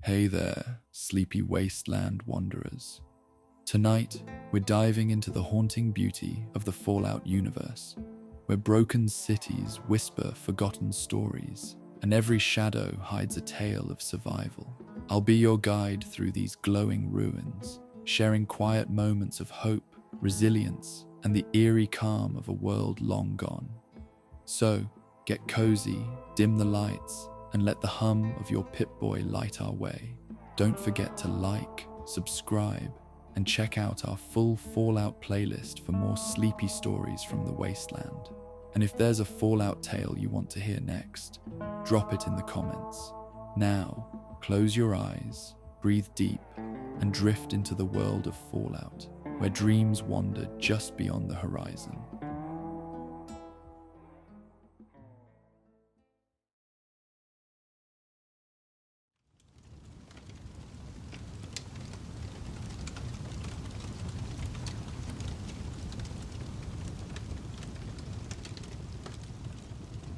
Hey there, sleepy wasteland wanderers. Tonight, we're diving into the haunting beauty of the Fallout universe, where broken cities whisper forgotten stories, and every shadow hides a tale of survival. I'll be your guide through these glowing ruins, sharing quiet moments of hope, resilience, and the eerie calm of a world long gone. So, get cozy, dim the lights, and let the hum of your Pip-Boy light our way. Don't forget to like, subscribe, and check out our full Fallout playlist for more sleepy stories from the wasteland. And if there's a Fallout tale you want to hear next, drop it in the comments. Now, close your eyes, breathe deep, and drift into the world of Fallout, where dreams wander just beyond the horizon.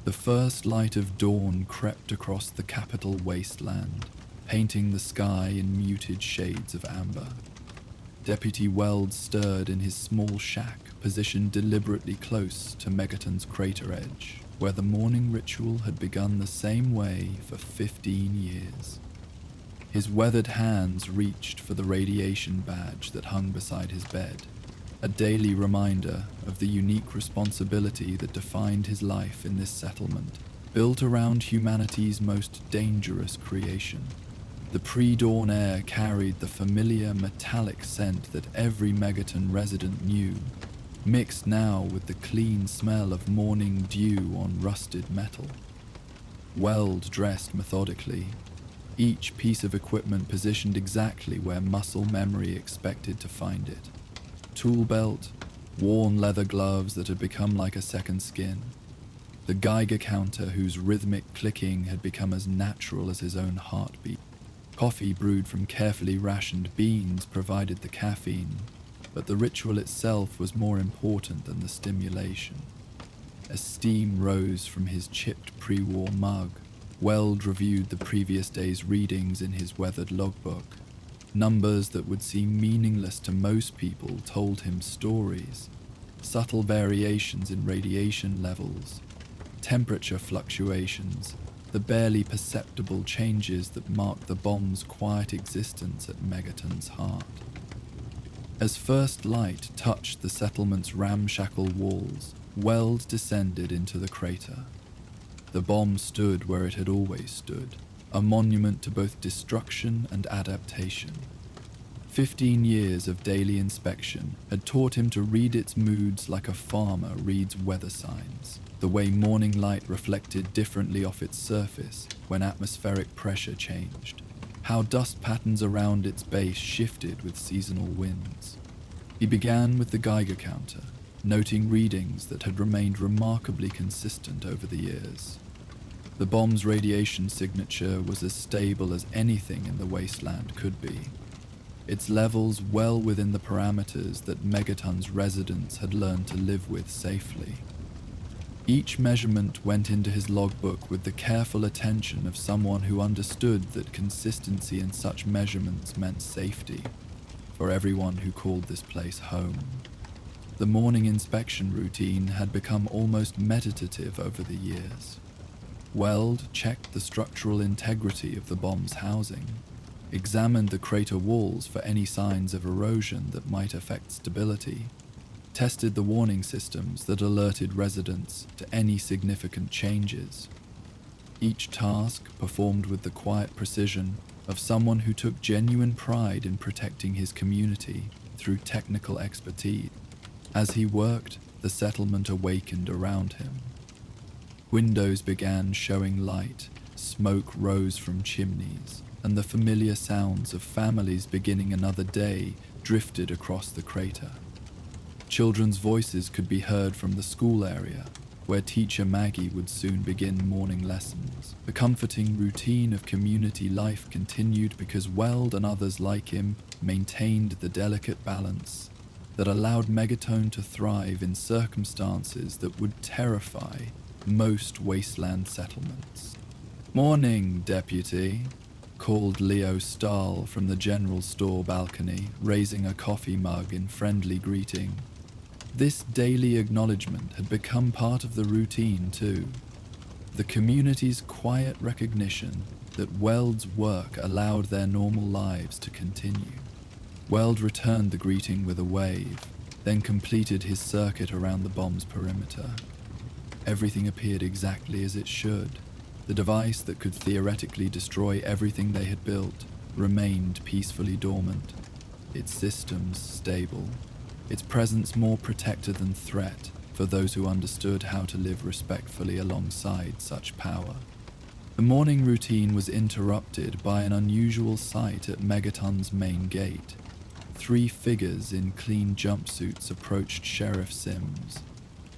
The first light of dawn crept across the capital wasteland, painting the sky in muted shades of amber. Deputy Weld stirred in his small shack, positioned deliberately close to Megaton's crater edge, where the morning ritual had begun the same way for 15 years. His weathered hands reached for the radiation badge that hung beside his bed, a daily reminder of the unique responsibility that defined his life in this settlement, built around humanity's most dangerous creation. The pre-dawn air carried the familiar metallic scent that every Megaton resident knew, mixed now with the clean smell of morning dew on rusted metal. Weld dressed methodically, each piece of equipment positioned exactly where muscle memory expected to find it. Tool belt, worn leather gloves that had become like a second skin, the Geiger counter whose rhythmic clicking had become as natural as his own heartbeat. Coffee brewed from carefully rationed beans provided the caffeine, but the ritual itself was more important than the stimulation. As steam rose from his chipped pre-war mug, Weld reviewed the previous day's readings in his weathered logbook. Numbers that would seem meaningless to most people told him stories. Subtle variations in radiation levels, temperature fluctuations, the barely perceptible changes that marked the bomb's quiet existence at Megaton's heart. As first light touched the settlement's ramshackle walls, Weld descended into the crater. The bomb stood where it had always stood, a monument to both destruction and adaptation. 15 years of daily inspection had taught him to read its moods like a farmer reads weather signs, the way morning light reflected differently off its surface when atmospheric pressure changed, how dust patterns around its base shifted with seasonal winds. He began with the Geiger counter, noting readings that had remained remarkably consistent over the years. The bomb's radiation signature was as stable as anything in the wasteland could be, its levels well within the parameters that Megaton's residents had learned to live with safely. Each measurement went into his logbook with the careful attention of someone who understood that consistency in such measurements meant safety for everyone who called this place home. The morning inspection routine had become almost meditative over the years. Weld checked the structural integrity of the bomb's housing, examined the crater walls for any signs of erosion that might affect stability, tested the warning systems that alerted residents to any significant changes. Each task performed with the quiet precision of someone who took genuine pride in protecting his community through technical expertise. As he worked, the settlement awakened around him. Windows began showing light, smoke rose from chimneys, and the familiar sounds of families beginning another day drifted across the crater. Children's voices could be heard from the school area, where teacher Maggie would soon begin morning lessons. The comforting routine of community life continued because Weld and others like him maintained the delicate balance that allowed Megaton to thrive in circumstances that would terrify most wasteland settlements. "Morning, Deputy," called Leo Stahl from the general store balcony, raising a coffee mug in friendly greeting. This daily acknowledgement had become part of the routine too. The community's quiet recognition that Weld's work allowed their normal lives to continue. Weld returned the greeting with a wave, then completed his circuit around the bomb's perimeter. Everything appeared exactly as it should. The device that could theoretically destroy everything they had built remained peacefully dormant, its systems stable, its presence more protector than threat for those who understood how to live respectfully alongside such power. The morning routine was interrupted by an unusual sight at Megaton's main gate. 3 figures in clean jumpsuits approached Sheriff Sims,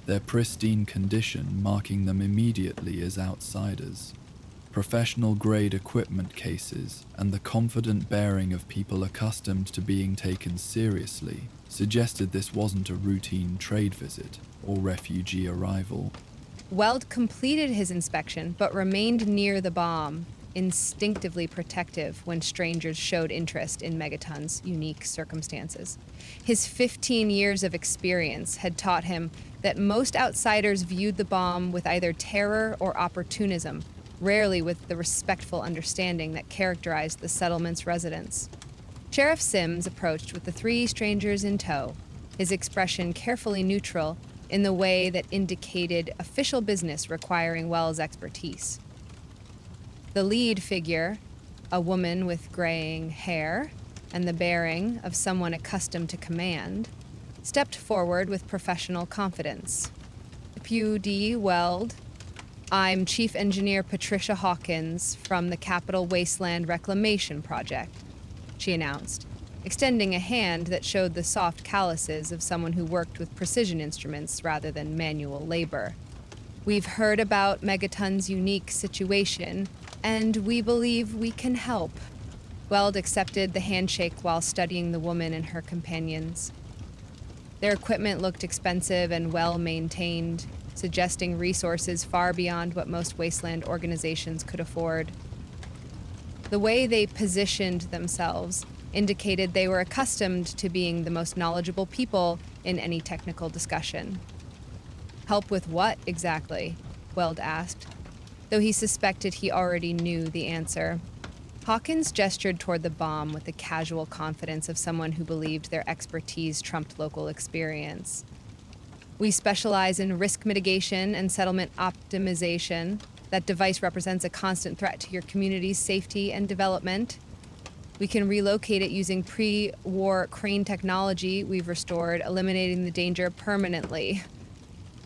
their pristine condition marking them immediately as outsiders. Professional-grade equipment cases and the confident bearing of people accustomed to being taken seriously suggested this wasn't a routine trade visit or refugee arrival. Weld completed his inspection but remained near the bomb, instinctively protective when strangers showed interest in Megaton's unique circumstances. His 15 years of experience had taught him that most outsiders viewed the bomb with either terror or opportunism, rarely with the respectful understanding that characterized the settlement's residents. Sheriff Sims approached with the 3 strangers in tow, his expression carefully neutral in the way that indicated official business requiring Wells' expertise. The lead figure, a woman with graying hair and the bearing of someone accustomed to command, stepped forward with professional confidence. P.U.D. Weld, I'm Chief Engineer Patricia Hawkins from the Capital Wasteland Reclamation Project, she announced, extending a hand that showed the soft calluses of someone who worked with precision instruments rather than manual labor. We've heard about Megaton's unique situation, and we believe we can help. Weld accepted the handshake while studying the woman and her companions. Their equipment looked expensive and well-maintained, suggesting resources far beyond what most wasteland organizations could afford. The way they positioned themselves indicated they were accustomed to being the most knowledgeable people in any technical discussion. Help with what, exactly? Weld asked, though he suspected he already knew the answer. Hawkins gestured toward the bomb with the casual confidence of someone who believed their expertise trumped local experience. We specialize in risk mitigation and settlement optimization. That device represents a constant threat to your community's safety and development. We can relocate it using pre-war crane technology we've restored, eliminating the danger permanently.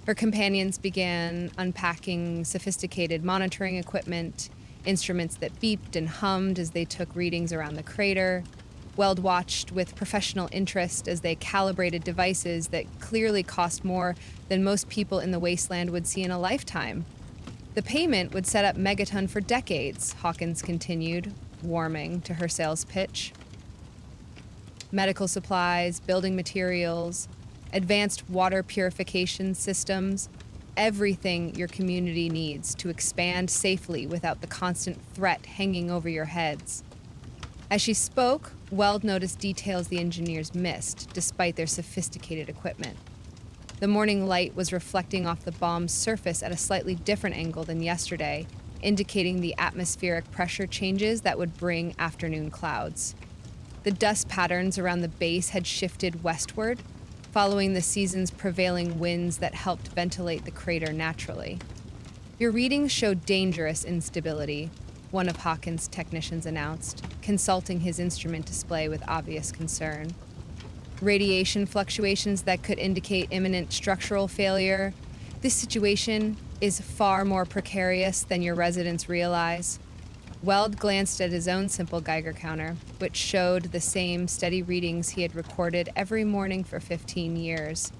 Her companions began unpacking sophisticated monitoring equipment, instruments that beeped and hummed as they took readings around the crater. Weld watched with professional interest as they calibrated devices that clearly cost more than most people in the wasteland would see in a lifetime. The payment would set up Megaton for decades, Hawkins continued, warming to her sales pitch. Medical supplies, building materials, advanced water purification systems, everything your community needs to expand safely without the constant threat hanging over your heads. As she spoke, Weld noticed details the engineers missed, despite their sophisticated equipment. The morning light was reflecting off the bomb's surface at a slightly different angle than yesterday, indicating the atmospheric pressure changes that would bring afternoon clouds. The dust patterns around the base had shifted westward, following the season's prevailing winds that helped ventilate the crater naturally. Your readings showed dangerous instability, one of Hawkins' technicians announced, consulting his instrument display with obvious concern. Radiation fluctuations that could indicate imminent structural failure. This situation is far more precarious than your residents realize. Weld glanced at his own simple Geiger counter, which showed the same steady readings he had recorded every morning for 15 years.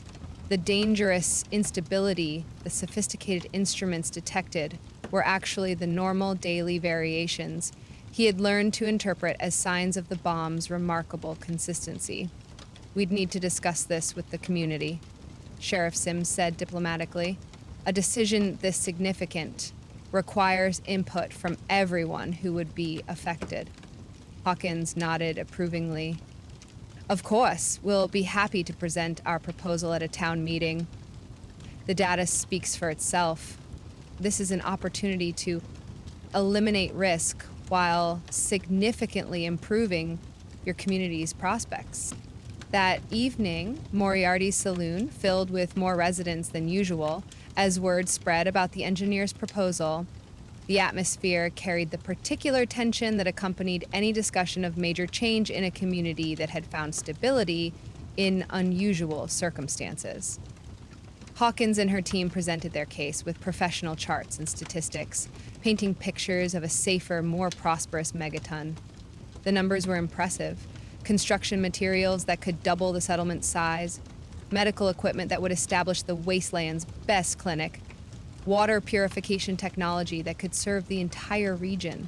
The dangerous instability the sophisticated instruments detected were actually the normal daily variations he had learned to interpret as signs of the bomb's remarkable consistency. We'd need to discuss this with the community, Sheriff Sims said diplomatically. A decision this significant requires input from everyone who would be affected. Hawkins nodded approvingly. Of course, we'll be happy to present our proposal at a town meeting. The data speaks for itself. This is an opportunity to eliminate risk while significantly improving your community's prospects. That evening, Moriarty's saloon filled with more residents than usual. As word spread about the engineer's proposal, the atmosphere carried the particular tension that accompanied any discussion of major change in a community that had found stability in unusual circumstances. Hawkins and her team presented their case with professional charts and statistics, painting pictures of a safer, more prosperous Megaton. The numbers were impressive. Construction materials that could double the settlement's size, medical equipment that would establish the wasteland's best clinic, water purification technology that could serve the entire region.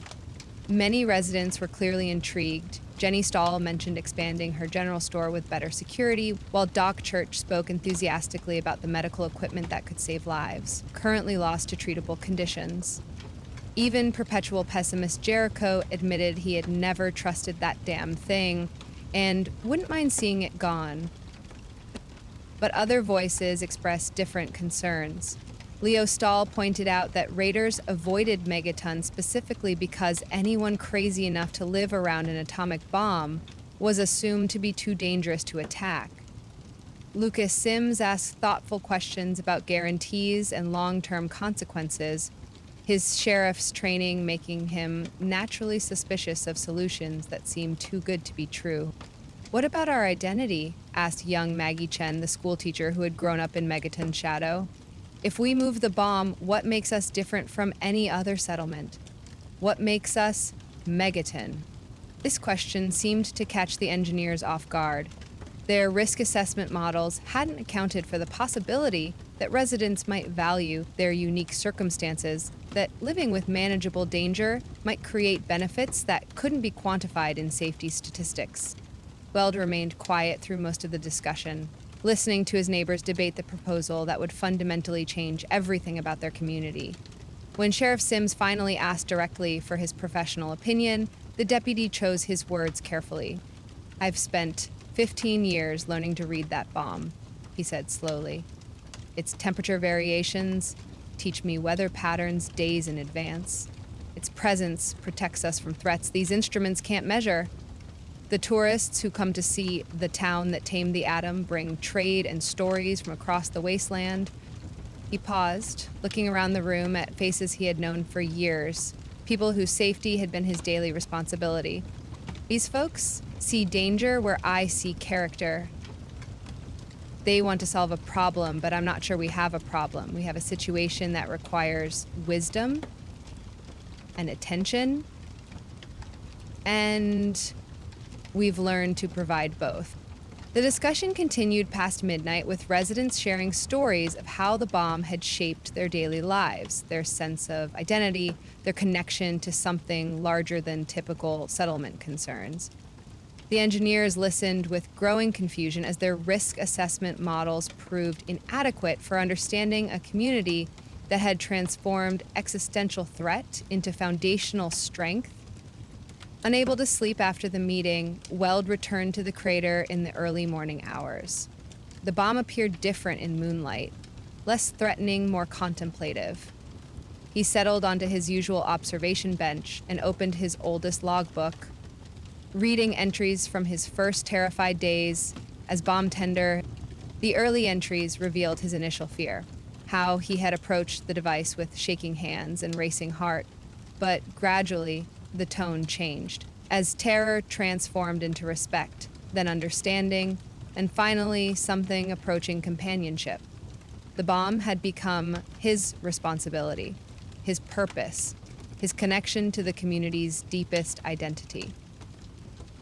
Many residents were clearly intrigued. Jenny Stahl mentioned expanding her general store with better security, while Doc Church spoke enthusiastically about the medical equipment that could save lives, currently lost to treatable conditions. Even perpetual pessimist Jericho admitted he had never trusted that damn thing and wouldn't mind seeing it gone. But other voices expressed different concerns. Leo Stahl pointed out that raiders avoided Megaton specifically because anyone crazy enough to live around an atomic bomb was assumed to be too dangerous to attack. Lucas Sims asked thoughtful questions about guarantees and long-term consequences, his sheriff's training making him naturally suspicious of solutions that seemed too good to be true. "What about our identity?" asked young Maggie Chen, the schoolteacher who had grown up in Megaton's shadow. "If we move the bomb, what makes us different from any other settlement? What makes us Megaton?" This question seemed to catch the engineers off guard. Their risk assessment models hadn't accounted for the possibility that residents might value their unique circumstances, that living with manageable danger might create benefits that couldn't be quantified in safety statistics. Weld remained quiet through most of the discussion, listening to his neighbors debate the proposal that would fundamentally change everything about their community. When Sheriff Sims finally asked directly for his professional opinion, the deputy chose his words carefully. "I've spent 15 years learning to read that bomb," he said slowly. "Its temperature variations teach me weather patterns days in advance. Its presence protects us from threats these instruments can't measure. The tourists who come to see the town that tamed the atom bring trade and stories from across the wasteland." He paused, looking around the room at faces he had known for years, people whose safety had been his daily responsibility. "These folks see danger where I see character. They want to solve a problem, but I'm not sure we have a problem. We have a situation that requires wisdom and attention, and we've learned to provide both." The discussion continued past midnight, with residents sharing stories of how the bomb had shaped their daily lives, their sense of identity, their connection to something larger than typical settlement concerns. The engineers listened with growing confusion as their risk assessment models proved inadequate for understanding a community that had transformed existential threat into foundational strength. Unable to sleep after the meeting, Weld returned to the crater in the early morning hours. The bomb appeared different in moonlight, less threatening, more contemplative. He settled onto his usual observation bench and opened his oldest logbook, reading entries from his first terrified days as bomb tender. The early entries revealed his initial fear, how he had approached the device with shaking hands and racing heart, but gradually the tone changed, as terror transformed into respect, then understanding, and finally something approaching companionship. The bomb had become his responsibility, his purpose, his connection to the community's deepest identity.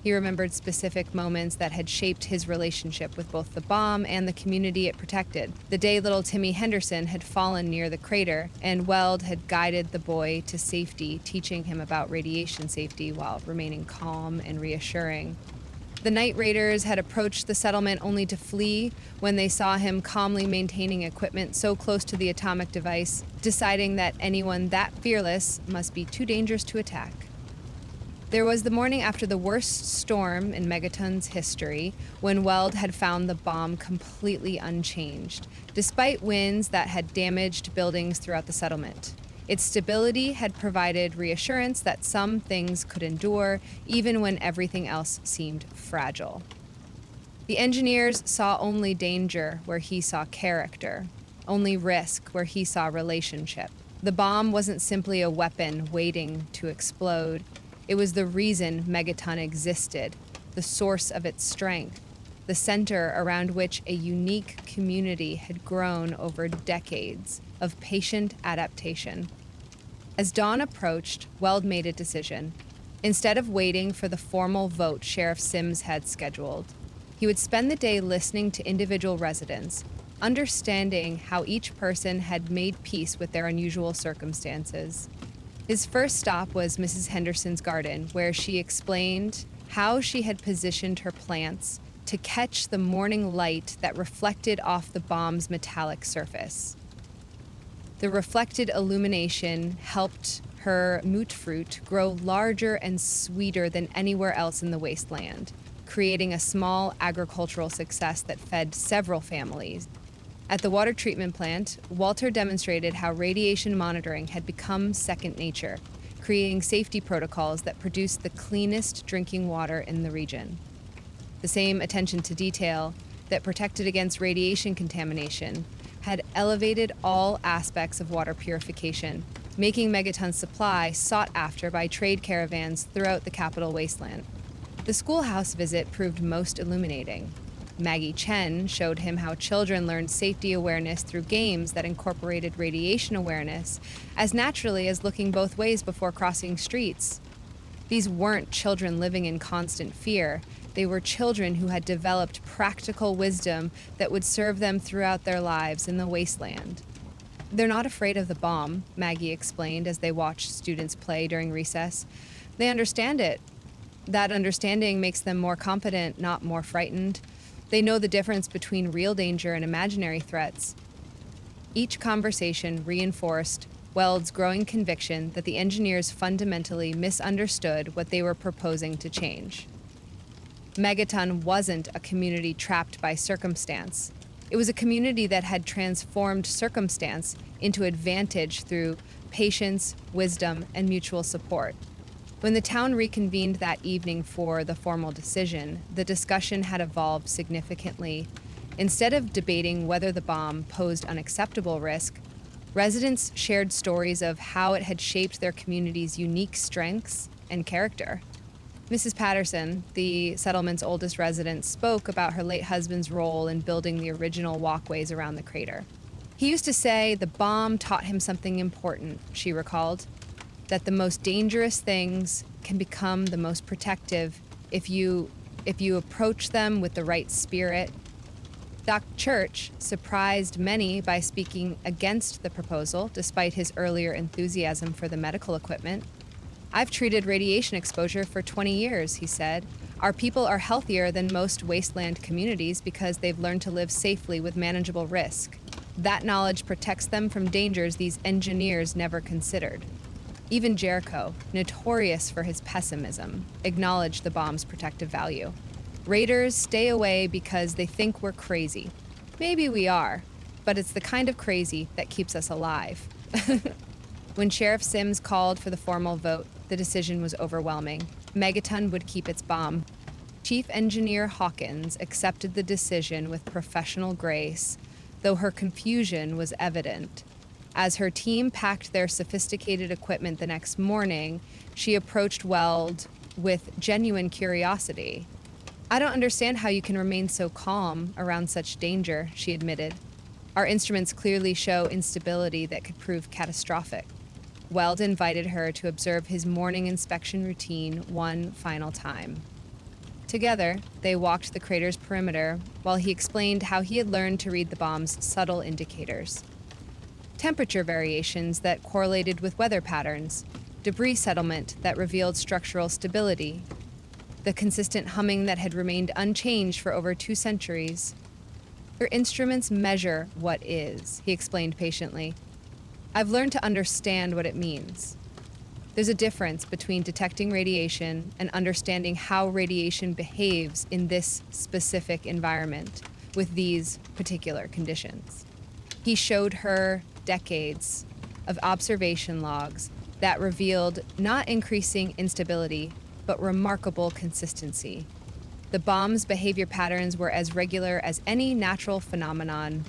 He remembered specific moments that had shaped his relationship with both the bomb and the community it protected. The day little Timmy Henderson had fallen near the crater, and Weld had guided the boy to safety, teaching him about radiation safety while remaining calm and reassuring. The night raiders had approached the settlement only to flee when they saw him calmly maintaining equipment so close to the atomic device, deciding that anyone that fearless must be too dangerous to attack. There was the morning after the worst storm in Megaton's history, when Weld had found the bomb completely unchanged, despite winds that had damaged buildings throughout the settlement. Its stability had provided reassurance that some things could endure, even when everything else seemed fragile. The engineers saw only danger where he saw character, only risk where he saw relationship. The bomb wasn't simply a weapon waiting to explode. It was the reason Megaton existed, the source of its strength, the center around which a unique community had grown over decades of patient adaptation. As dawn approached, Weld made a decision. Instead of waiting for the formal vote Sheriff Sims had scheduled, he would spend the day listening to individual residents, understanding how each person had made peace with their unusual circumstances. His first stop was Mrs. Henderson's garden, where she explained how she had positioned her plants to catch the morning light that reflected off the bomb's metallic surface. The reflected illumination helped her moot fruit grow larger and sweeter than anywhere else in the wasteland, creating a small agricultural success that fed several families. At the water treatment plant, Walter demonstrated how radiation monitoring had become second nature, creating safety protocols that produced the cleanest drinking water in the region. The same attention to detail that protected against radiation contamination had elevated all aspects of water purification, making Megaton's supply sought after by trade caravans throughout the capital wasteland. The schoolhouse visit proved most illuminating. Maggie Chen showed him how children learned safety awareness through games that incorporated radiation awareness as naturally as looking both ways before crossing streets. These weren't children living in constant fear. They were children who had developed practical wisdom that would serve them throughout their lives in the wasteland. They're not afraid of the bomb, Maggie explained as they watched students play during recess. They understand it. That understanding makes them more competent, not more frightened. They know the difference between real danger and imaginary threats. Each conversation reinforced Weld's growing conviction that the engineers fundamentally misunderstood what they were proposing to change. Megaton wasn't a community trapped by circumstance. It was a community that had transformed circumstance into advantage through patience, wisdom, and mutual support. When the town reconvened that evening for the formal decision, the discussion had evolved significantly. Instead of debating whether the bomb posed unacceptable risk, residents shared stories of how it had shaped their community's unique strengths and character. Mrs. Patterson, the settlement's oldest resident, spoke about her late husband's role in building the original walkways around the crater. He used to say the bomb taught him something important, she recalled, that the most dangerous things can become the most protective if you approach them with the right spirit. Dr. Church surprised many by speaking against the proposal, despite his earlier enthusiasm for the medical equipment. "I've treated radiation exposure for 20 years," he said. "Our people are healthier than most wasteland communities because they've learned to live safely with manageable risk. That knowledge protects them from dangers these engineers never considered." Even Jericho, notorious for his pessimism, acknowledged the bomb's protective value. "Raiders stay away because they think we're crazy. Maybe we are, but it's the kind of crazy that keeps us alive." When Sheriff Sims called for the formal vote, the decision was overwhelming. Megaton would keep its bomb. Chief Engineer Hawkins accepted the decision with professional grace, though her confusion was evident. As her team packed their sophisticated equipment the next morning, she approached Weld with genuine curiosity. "I don't understand how you can remain so calm around such danger," she admitted. "Our instruments clearly show instability that could prove catastrophic." Weld invited her to observe his morning inspection routine one final time. Together, they walked the crater's perimeter while he explained how he had learned to read the bomb's subtle indicators. Temperature variations that correlated with weather patterns, debris settlement that revealed structural stability. the consistent humming that had remained unchanged for over 2 centuries. Your instruments measure what is, he explained patiently. I've learned to understand what it means. There's a difference between detecting radiation and understanding how radiation behaves in this specific environment with these particular conditions. He showed her decades of observation logs that revealed not increasing instability, but remarkable consistency. The bomb's behavior patterns were as regular as any natural phenomenon,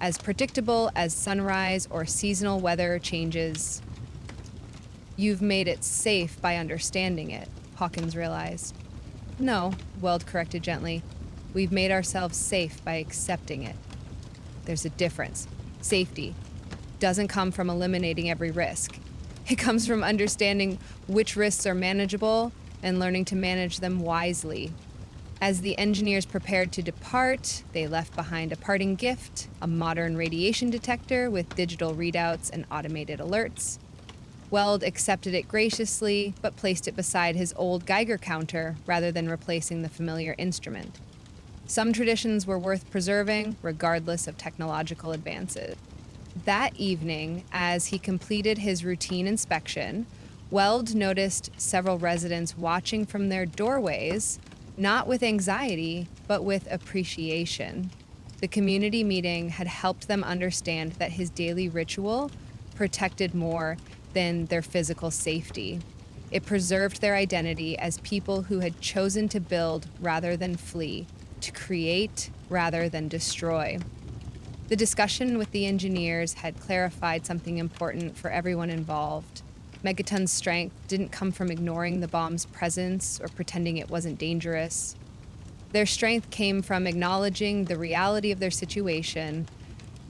as predictable as sunrise or seasonal weather changes. You've made it safe by understanding it, Hawkins realized. No, Weld corrected gently. We've made ourselves safe by accepting it. There's a difference. Safety doesn't come from eliminating every risk. It comes from understanding which risks are manageable and learning to manage them wisely. As the engineers prepared to depart, they left behind a parting gift, a modern radiation detector with digital readouts and automated alerts. Weld accepted it graciously, but placed it beside his old Geiger counter rather than replacing the familiar instrument. Some traditions were worth preserving, regardless of technological advances. That evening, as he completed his routine inspection, Weld noticed several residents watching from their doorways, not with anxiety, but with appreciation. The community meeting had helped them understand that his daily ritual protected more than their physical safety. It preserved their identity as people who had chosen to build rather than flee, to create rather than destroy. The discussion with the engineers had clarified something important for everyone involved. Megaton's strength didn't come from ignoring the bomb's presence or pretending it wasn't dangerous. Their strength came from acknowledging the reality of their situation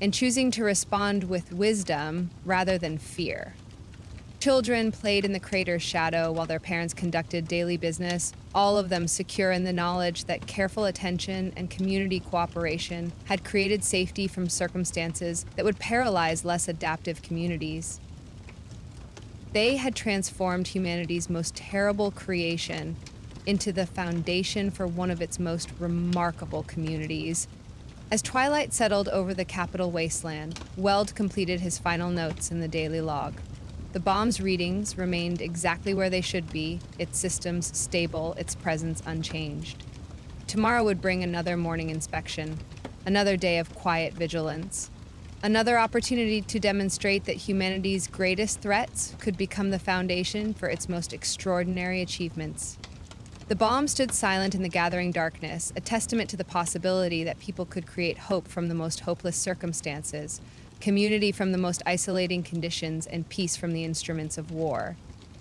and choosing to respond with wisdom rather than fear. Children played in the crater's shadow while their parents conducted daily business, all of them secure in the knowledge that careful attention and community cooperation had created safety from circumstances that would paralyze less adaptive communities. They had transformed humanity's most terrible creation into the foundation for one of its most remarkable communities. As twilight settled over the capital wasteland, Weld completed his final notes in the daily log. The bomb's readings remained exactly where they should be, its systems stable, its presence unchanged. Tomorrow would bring another morning inspection, another day of quiet vigilance, another opportunity to demonstrate that humanity's greatest threats could become the foundation for its most extraordinary achievements. The bomb stood silent in the gathering darkness, a testament to the possibility that people could create hope from the most hopeless circumstances, community from the most isolating conditions, and peace from the instruments of war.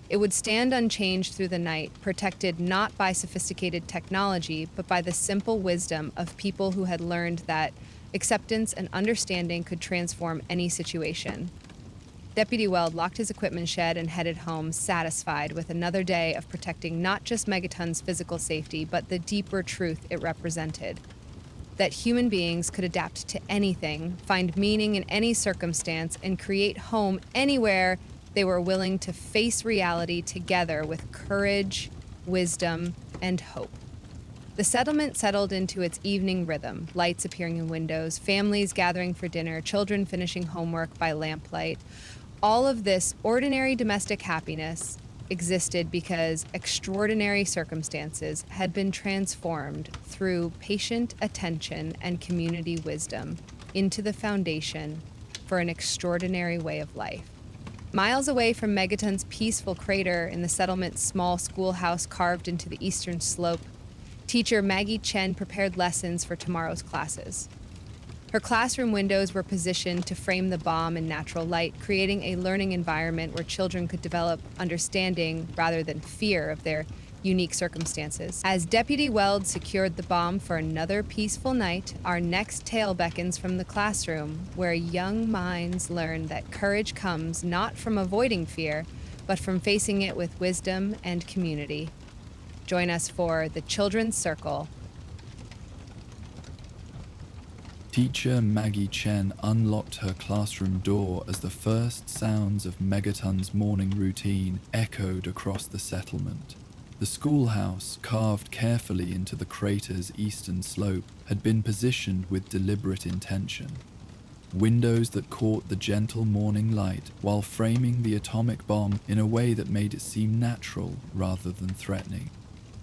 It would stand unchanged through the night, protected not by sophisticated technology, but by the simple wisdom of people who had learned that acceptance and understanding could transform any situation. Deputy Weld locked his equipment shed and headed home, satisfied with another day of protecting not just Megaton's physical safety, but the deeper truth it represented. That human beings could adapt to anything, find meaning in any circumstance, and create home anywhere they were willing to face reality together with courage, wisdom, and hope. The settlement settled into its evening rhythm, lights appearing in windows, families gathering for dinner, children finishing homework by lamplight. All of this ordinary domestic happiness existed because extraordinary circumstances had been transformed through patient attention and community wisdom into the foundation for an extraordinary way of life. Miles away from Megaton's peaceful crater in the settlement's small schoolhouse carved into the eastern slope, teacher Maggie Chen prepared lessons for tomorrow's classes. Her classroom windows were positioned to frame the bomb in natural light, creating a learning environment where children could develop understanding rather than fear of their unique circumstances. As Deputy Weld secured the bomb for another peaceful night, our next tale beckons from the classroom, where young minds learn that courage comes not from avoiding fear, but from facing it with wisdom and community. Join us for the Children's Circle. Teacher Maggie Chen unlocked her classroom door as the first sounds of Megaton's morning routine echoed across the settlement. The schoolhouse, carved carefully into the crater's eastern slope, had been positioned with deliberate intention. Windows that caught the gentle morning light while framing the atomic bomb in a way that made it seem natural rather than threatening.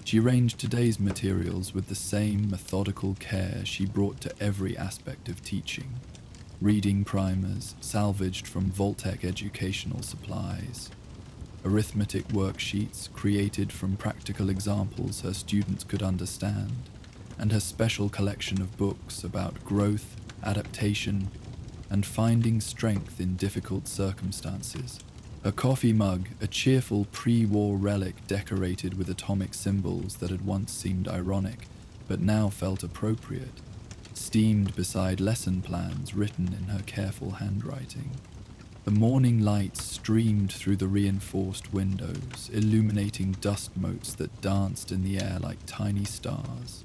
She arranged today's materials with the same methodical care she brought to every aspect of teaching. Reading primers, salvaged from Vault-Tec educational supplies. Arithmetic worksheets created from practical examples her students could understand, and her special collection of books about growth, adaptation, and finding strength in difficult circumstances. Her coffee mug, a cheerful pre-war relic decorated with atomic symbols that had once seemed ironic, but now felt appropriate, steamed beside lesson plans written in her careful handwriting. The morning light streamed through the reinforced windows, illuminating dust motes that danced in the air like tiny stars.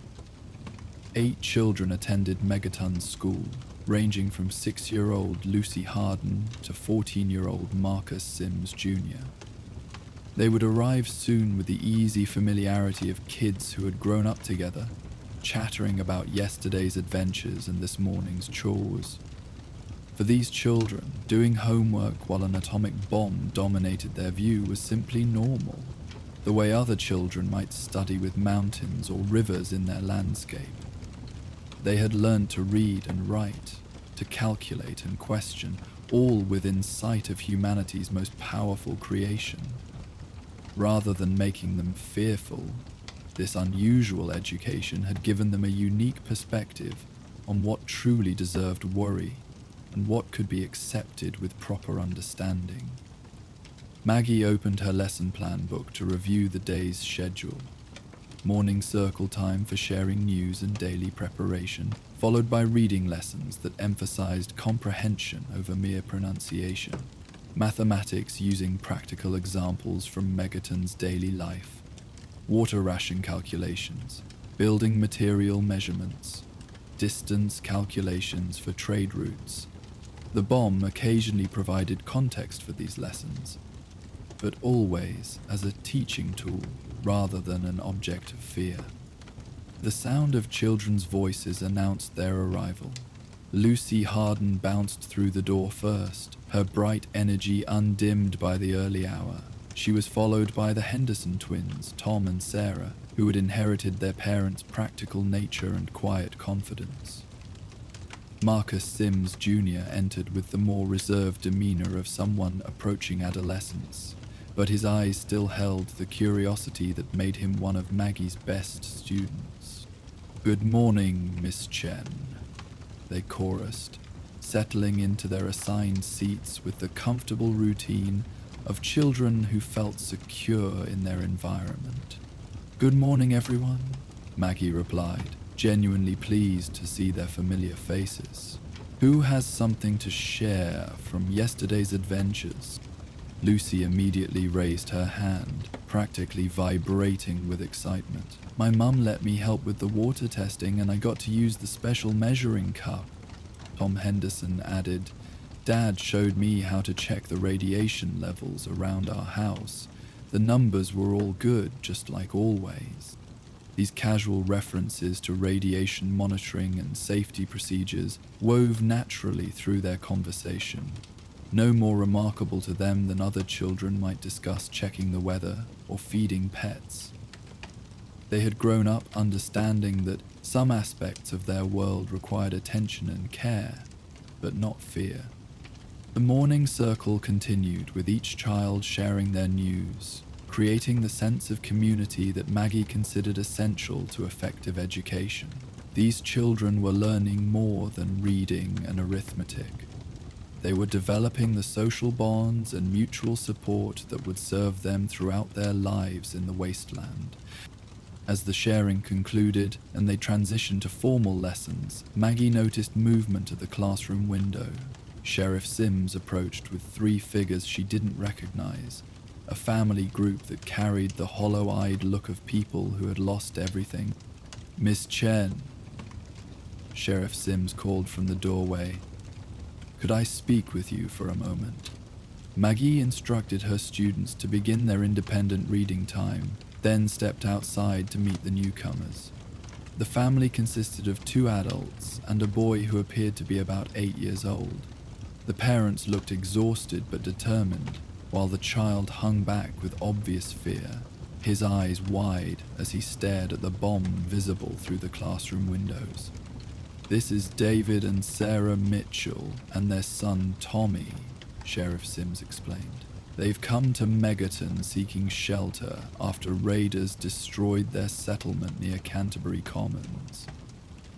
8 children attended Megaton's school, ranging from 6-year-old Lucy Harden to 14-year-old Marcus Sims Jr. They would arrive soon with the easy familiarity of kids who had grown up together, chattering about yesterday's adventures and this morning's chores. For these children, doing homework while an atomic bomb dominated their view was simply normal, the way other children might study with mountains or rivers in their landscape. They had learned to read and write, to calculate and question, all within sight of humanity's most powerful creation. Rather than making them fearful, this unusual education had given them a unique perspective on what truly deserved worry and what could be accepted with proper understanding. Maggie opened her lesson plan book to review the day's schedule. Morning circle time for sharing news and daily preparation, followed by reading lessons that emphasized comprehension over mere pronunciation. Mathematics using practical examples from Megaton's daily life. Water ration calculations, building material measurements, distance calculations for trade routes. The bomb occasionally provided context for these lessons, but always as a teaching tool rather than an object of fear. The sound of children's voices announced their arrival. Lucy Harden bounced through the door first, her bright energy undimmed by the early hour. She was followed by the Henderson twins, Tom and Sarah, who had inherited their parents' practical nature and quiet confidence. Marcus Sims Jr. entered with the more reserved demeanor of someone approaching adolescence, but his eyes still held the curiosity that made him one of Maggie's best students. "Good morning, Miss Chen," they chorused, settling into their assigned seats with the comfortable routine of children who felt secure in their environment. "Good morning, everyone," Maggie replied, genuinely pleased to see their familiar faces. "Who has something to share from yesterday's adventures?" Lucy immediately raised her hand, practically vibrating with excitement. "My mum let me help with the water testing and I got to use the special measuring cup," Tom Henderson added. "Dad showed me how to check the radiation levels around our house. The numbers were all good, just like always." These casual references to radiation monitoring and safety procedures wove naturally through their conversation, no more remarkable to them than other children might discuss checking the weather or feeding pets. They had grown up understanding that some aspects of their world required attention and care, but not fear. The morning circle continued, with each child sharing their news, creating the sense of community that Maggie considered essential to effective education. These children were learning more than reading and arithmetic. They were developing the social bonds and mutual support that would serve them throughout their lives in the wasteland. As the sharing concluded and they transitioned to formal lessons, Maggie noticed movement at the classroom window. Sheriff Sims approached with 3 figures she didn't recognize, a family group that carried the hollow-eyed look of people who had lost everything. "Miss Chen," Sheriff Sims called from the doorway. "Could I speak with you for a moment?" Maggie instructed her students to begin their independent reading time, then stepped outside to meet the newcomers. The family consisted of 2 adults and a boy who appeared to be about 8 years old. The parents looked exhausted but determined, while the child hung back with obvious fear, his eyes wide as he stared at the bomb visible through the classroom windows. "This is David and Sarah Mitchell and their son Tommy," Sheriff Sims explained. "They've come to Megaton seeking shelter after raiders destroyed their settlement near Canterbury Commons.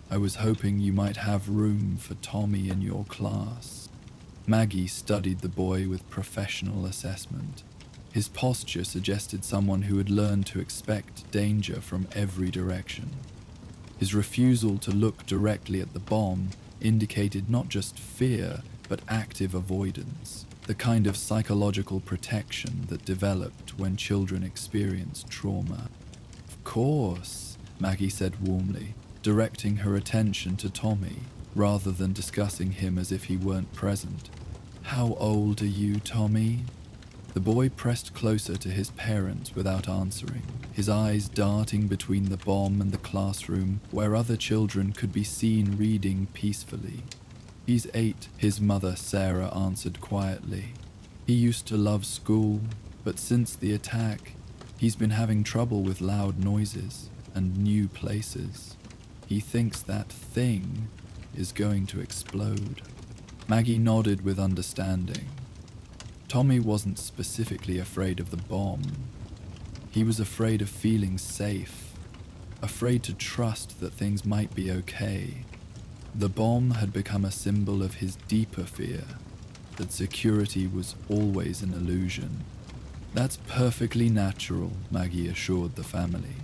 I was hoping you might have room for Tommy in your class." Maggie studied the boy with professional assessment. His posture suggested someone who had learned to expect danger from every direction. His refusal to look directly at the bomb indicated not just fear, but active avoidance, the kind of psychological protection that developed when children experience trauma. "Of course," Maggie said warmly, directing her attention to Tommy, rather than discussing him as if he weren't present. "How old are you, Tommy?" The boy pressed closer to his parents without answering, his eyes darting between the bomb and the classroom where other children could be seen reading peacefully. "He's 8, his mother Sarah answered quietly. "He used to love school, but since the attack, he's been having trouble with loud noises and new places. He thinks that thing is going to explode." Maggie nodded with understanding. Tommy wasn't specifically afraid of the bomb. He was afraid of feeling safe, afraid to trust that things might be okay. The bomb had become a symbol of his deeper fear, that security was always an illusion. "That's perfectly natural," Maggie assured the family.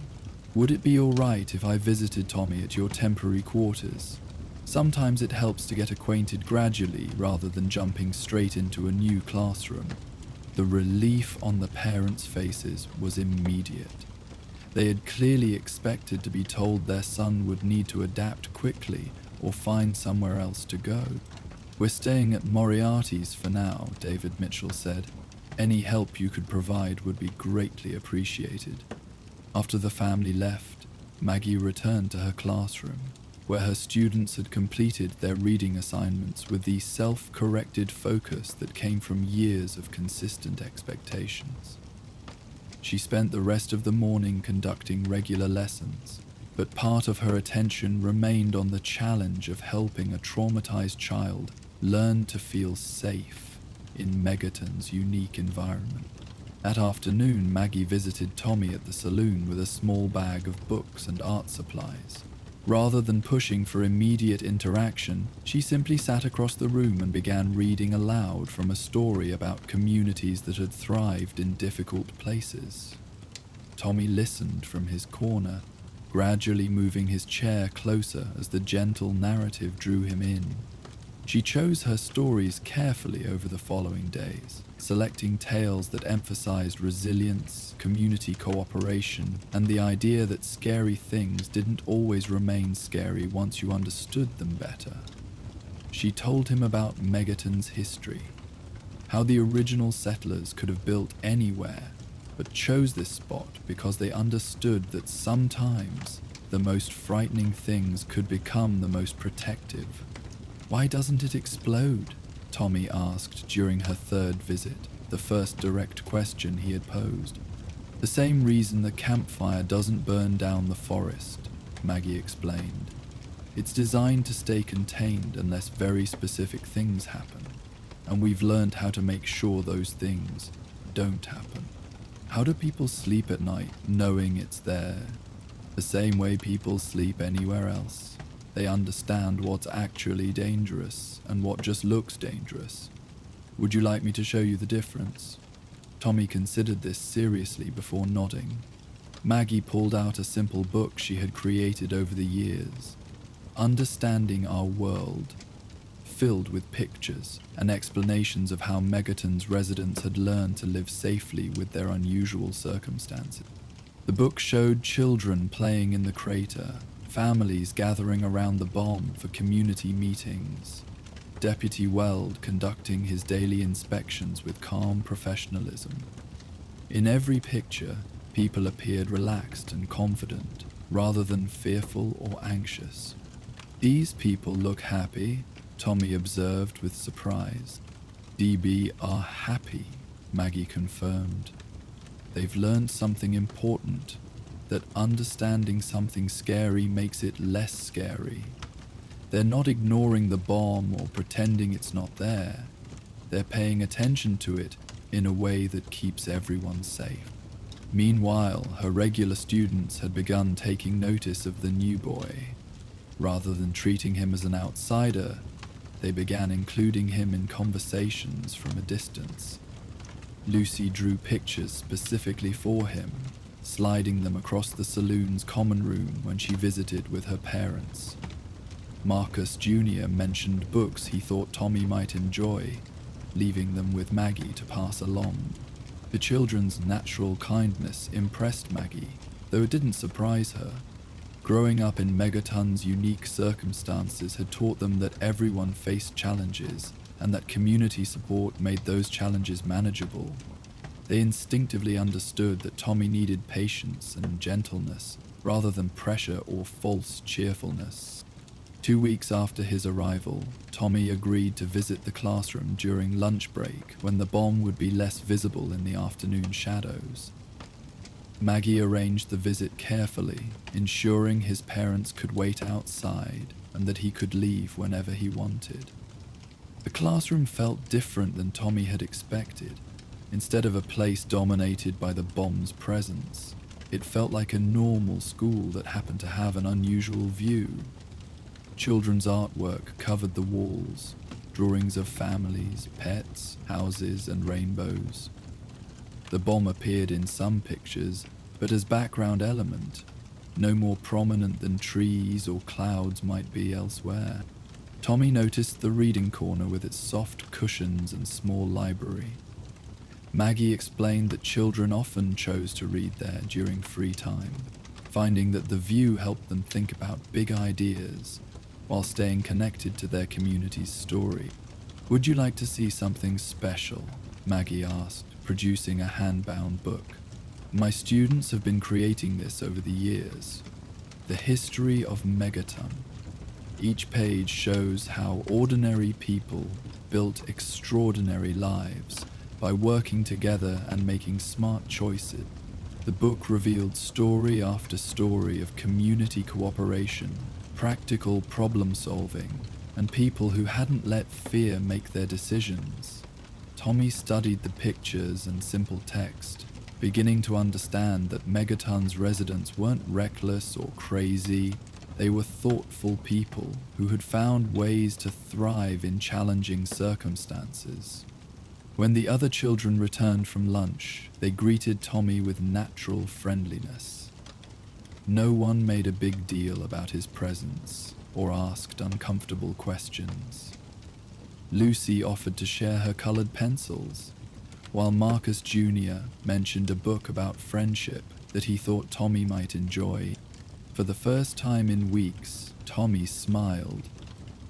"Would it be all right if I visited Tommy at your temporary quarters? Sometimes it helps to get acquainted gradually rather than jumping straight into a new classroom." The relief on the parents' faces was immediate. They had clearly expected to be told their son would need to adapt quickly or find somewhere else to go. "We're staying at Moriarty's for now," David Mitchell said. "Any help you could provide would be greatly appreciated." After the family left, Maggie returned to her classroom, where her students had completed their reading assignments with the self-corrected focus that came from years of consistent expectations. She spent the rest of the morning conducting regular lessons, but part of her attention remained on the challenge of helping a traumatized child learn to feel safe in Megaton's unique environment. That afternoon, Maggie visited Tommy at the saloon with a small bag of books and art supplies. Rather than pushing for immediate interaction, she simply sat across the room and began reading aloud from a story about communities that had thrived in difficult places. Tommy listened from his corner, gradually moving his chair closer as the gentle narrative drew him in. She chose her stories carefully over the following days, selecting tales that emphasized resilience, community cooperation, and the idea that scary things didn't always remain scary once you understood them better. She told him about Megaton's history, how the original settlers could have built anywhere, but chose this spot because they understood that sometimes the most frightening things could become the most protective. "Why doesn't it explode?" Tommy asked during her 3rd visit, the first direct question he had posed. "The same reason the campfire doesn't burn down the forest," Maggie explained. "It's designed to stay contained unless very specific things happen, and we've learned how to make sure those things don't happen." "How do people sleep at night knowing it's there?" "The same way people sleep anywhere else. They understand what's actually dangerous and what just looks dangerous. Would you like me to show you the difference?" Tommy considered this seriously before nodding. Maggie pulled out a simple book she had created over the years, Understanding Our World, filled with pictures and explanations of how Megaton's residents had learned to live safely with their unusual circumstances. The book showed children playing in the crater, families gathering around the bomb for community meetings, Deputy Weld conducting his daily inspections with calm professionalism. In every picture, People appeared relaxed and confident, rather than fearful or anxious. "These people look happy," Tommy observed with surprise. "DB are happy," Maggie confirmed. "They've learned something important, that understanding something scary makes it less scary. They're not ignoring the bomb or pretending it's not there. They're paying attention to it in a way that keeps everyone safe." Meanwhile, her regular students had begun taking notice of the new boy. Rather than treating him as an outsider, they began including him in conversations from a distance. Lucy drew pictures specifically for him, sliding them across the saloon's common room when she visited with her parents. Marcus Jr. mentioned books he thought Tommy might enjoy, leaving them with Maggie to pass along. The children's natural kindness impressed Maggie, though it didn't surprise her. Growing up in Megaton's unique circumstances had taught them that everyone faced challenges, and that community support made those challenges manageable. They instinctively understood that Tommy needed patience and gentleness, rather than pressure or false cheerfulness. 2 weeks after his arrival, Tommy agreed to visit the classroom during lunch break when the bomb would be less visible in the afternoon shadows. Maggie arranged the visit carefully, ensuring his parents could wait outside and that he could leave whenever he wanted. The classroom felt different than Tommy had expected. Instead of a place dominated by the bomb's presence, it felt like a normal school that happened to have an unusual view. Children's artwork covered the walls, drawings of families, pets, houses, and rainbows. The bomb appeared in some pictures, but as background element, no more prominent than trees or clouds might be elsewhere. Tommy noticed the reading corner with its soft cushions and small library. Maggie explained that children often chose to read there during free time, finding that the view helped them think about big ideas while staying connected to their community's story. "Would you like to see something special?" Maggie asked, producing a hand-bound book. "My students have been creating this over the years. The history of Megaton. Each page shows how ordinary people built extraordinary lives by working together and making smart choices." The book revealed story after story of community cooperation, practical problem solving, and people who hadn't let fear make their decisions. Tommy studied the pictures and simple text, beginning to understand that Megaton's residents weren't reckless or crazy. They were thoughtful people who had found ways to thrive in challenging circumstances. When the other children returned from lunch, they greeted Tommy with natural friendliness. No one made a big deal about his presence or asked uncomfortable questions. Lucy offered to share her colored pencils, while Marcus Jr. mentioned a book about friendship that he thought Tommy might enjoy. For the first time in weeks, Tommy smiled.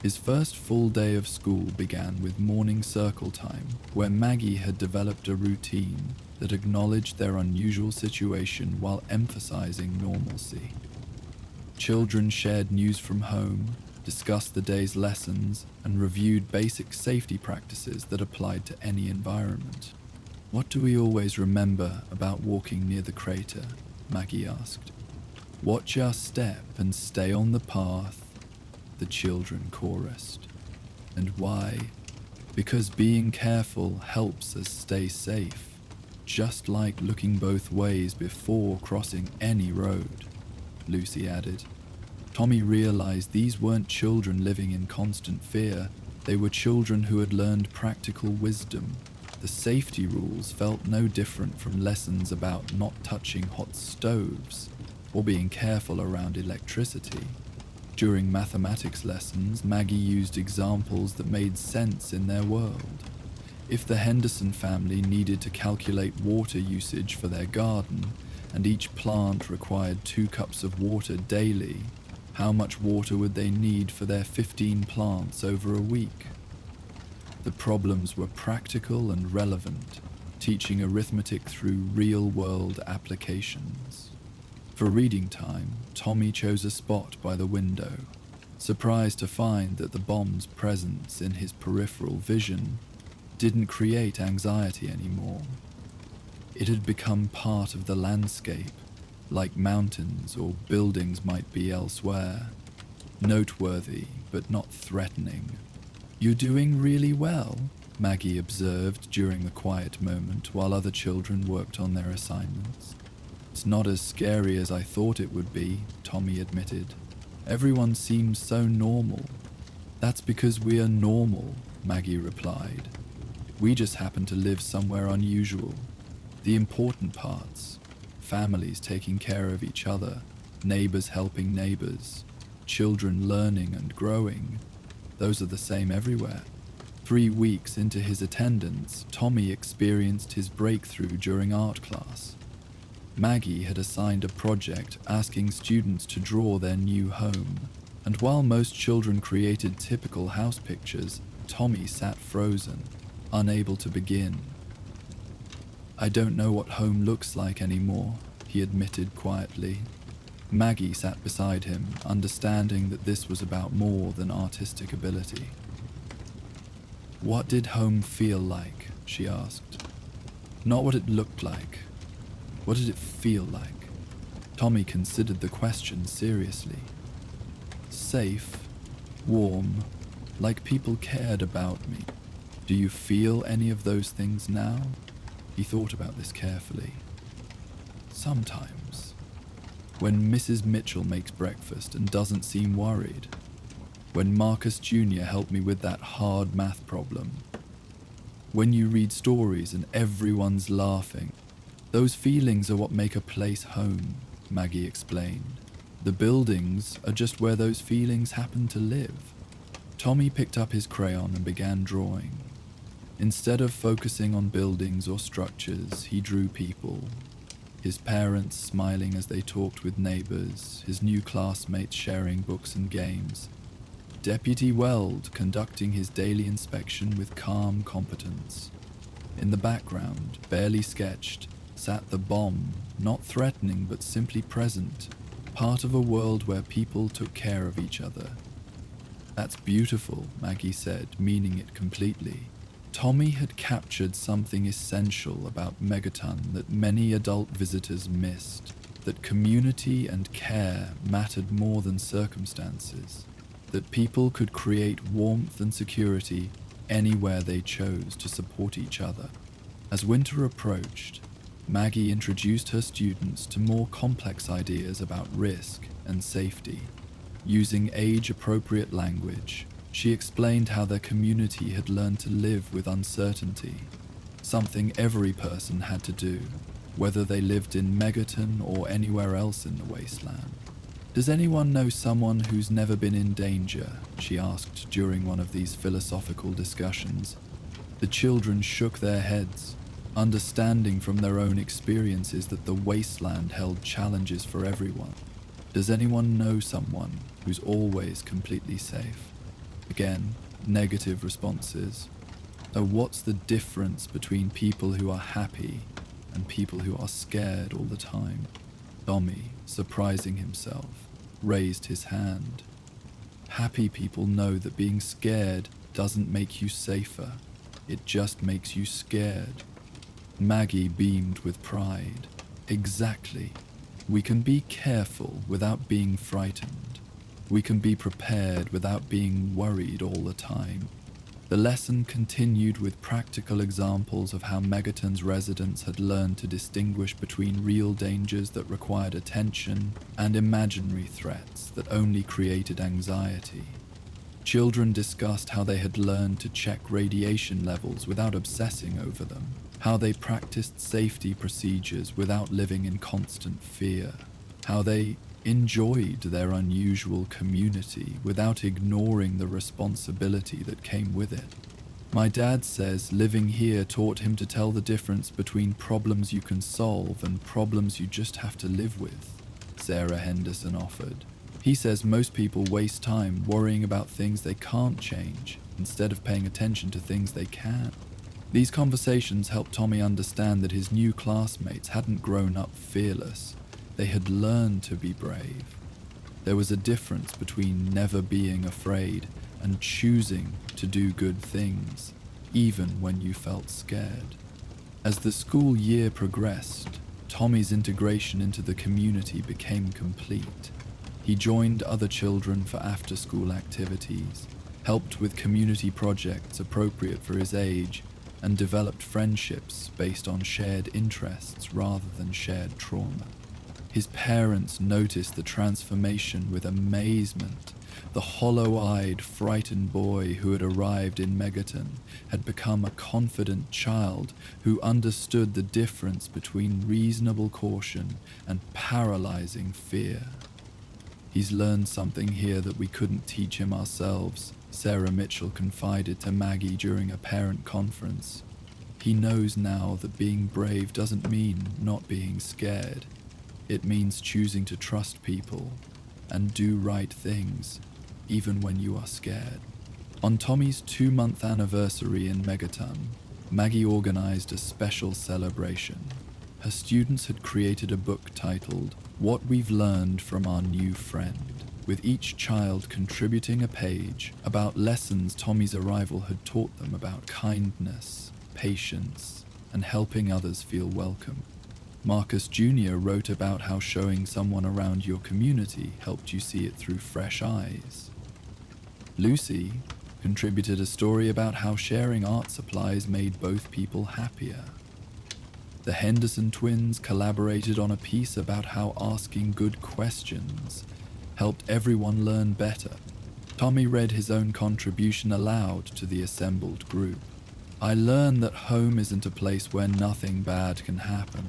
His first full day of school began with morning circle time, where Maggie had developed a routine that acknowledged their unusual situation while emphasizing normalcy. Children shared news from home, discussed the day's lessons, and reviewed basic safety practices that applied to any environment. "What do we always remember about walking near the crater?" Maggie asked. "Watch our step and stay on the path," the children chorused. "And why? Because being careful helps us stay safe, just like looking both ways before crossing any road," Lucy added. Tommy realized these weren't children living in constant fear. They were children who had learned practical wisdom. The safety rules felt no different from lessons about not touching hot stoves or being careful around electricity. During mathematics lessons, Maggie used examples that made sense in their world. If the Henderson family needed to calculate water usage for their garden, and each plant required 2 cups of water daily, how much water would they need for their 15 plants over a week? The problems were practical and relevant, teaching arithmetic through real-world applications. For reading time, Tommy chose a spot by the window, surprised to find that the bomb's presence in his peripheral vision didn't create anxiety anymore. It had become part of the landscape, like mountains or buildings might be elsewhere, noteworthy but not threatening. "You're doing really well," Maggie observed during the quiet moment while other children worked on their assignments. "It's not as scary as I thought it would be," Tommy admitted. "Everyone seems so normal." "That's because we are normal," Maggie replied. "We just happen to live somewhere unusual. The important parts, families taking care of each other, neighbors helping neighbors, children learning and growing, those are the same everywhere." 3 weeks into his attendance, Tommy experienced his breakthrough during art class. Maggie had assigned a project asking students to draw their new home, and while most children created typical house pictures, Tommy sat frozen, unable to begin. "I don't know what home looks like anymore," he admitted quietly. Maggie sat beside him, understanding that this was about more than artistic ability. "What did home feel like?" she asked. "Not what it looked like. What did it feel like?" Tommy considered the question seriously. "Safe, warm, like people cared about me. Do you feel any of those things now?" He thought about this carefully. "Sometimes. When Mrs. Mitchell makes breakfast and doesn't seem worried. When Marcus Jr. helped me with that hard math problem. When you read stories and everyone's laughing. Those feelings are what make a place home," Maggie explained. "The buildings are just where those feelings happen to live." Tommy picked up his crayon and began drawing. Instead of focusing on buildings or structures, he drew people. His parents smiling as they talked with neighbors, his new classmates sharing books and games. Deputy Weld conducting his daily inspection with calm competence. In the background, barely sketched, sat the bomb, not threatening but simply present, part of a world where people took care of each other. "That's beautiful," Maggie said, meaning it completely. Tommy had captured something essential about Megaton that many adult visitors missed, that community and care mattered more than circumstances, that people could create warmth and security anywhere they chose to support each other. As winter approached, Maggie introduced her students to more complex ideas about risk and safety. Using age-appropriate language, she explained how their community had learned to live with uncertainty, something every person had to do, whether they lived in Megaton or anywhere else in the wasteland. "Does anyone know someone who's never been in danger?" she asked during one of these philosophical discussions. The children shook their heads, understanding from their own experiences that the wasteland held challenges for everyone. "Does anyone know someone who's always completely safe?" Again, negative responses. "Oh, what's the difference between people who are happy and people who are scared all the time?" Tommy, surprising himself, raised his hand. "Happy people know that being scared doesn't make you safer. It just makes you scared." Maggie beamed with pride. "Exactly. We can be careful without being frightened. We can be prepared without being worried all the time." The lesson continued with practical examples of how Megaton's residents had learned to distinguish between real dangers that required attention and imaginary threats that only created anxiety. Children discussed how they had learned to check radiation levels without obsessing over them, how they practiced safety procedures without living in constant fear, how they enjoyed their unusual community without ignoring the responsibility that came with it. "My dad says living here taught him to tell the difference between problems you can solve and problems you just have to live with," Sarah Henderson offered. "He says most people waste time worrying about things they can't change instead of paying attention to things they can." These conversations helped Tommy understand that his new classmates hadn't grown up fearless. They had learned to be brave. There was a difference between never being afraid and choosing to do good things, even when you felt scared. As the school year progressed, Tommy's integration into the community became complete. He joined other children for after-school activities, helped with community projects appropriate for his age, and developed friendships based on shared interests rather than shared trauma. His parents noticed the transformation with amazement. The hollow-eyed, frightened boy who had arrived in Megaton had become a confident child who understood the difference between reasonable caution and paralyzing fear. "He's learned something here that we couldn't teach him ourselves," Sarah Mitchell confided to Maggie during a parent conference. "He knows now that being brave doesn't mean not being scared. It means choosing to trust people and do right things, even when you are scared." On Tommy's 2-month anniversary in Megaton, Maggie organized a special celebration. Her students had created a book titled "What We've Learned from Our New Friend," with each child contributing a page about lessons Tommy's arrival had taught them about kindness, patience, and helping others feel welcome. Marcus Jr. wrote about how showing someone around your community helped you see it through fresh eyes. Lucy contributed a story about how sharing art supplies made both people happier. The Henderson twins collaborated on a piece about how asking good questions helped everyone learn better. Tommy read his own contribution aloud to the assembled group. "I learned that home isn't a place where nothing bad can happen.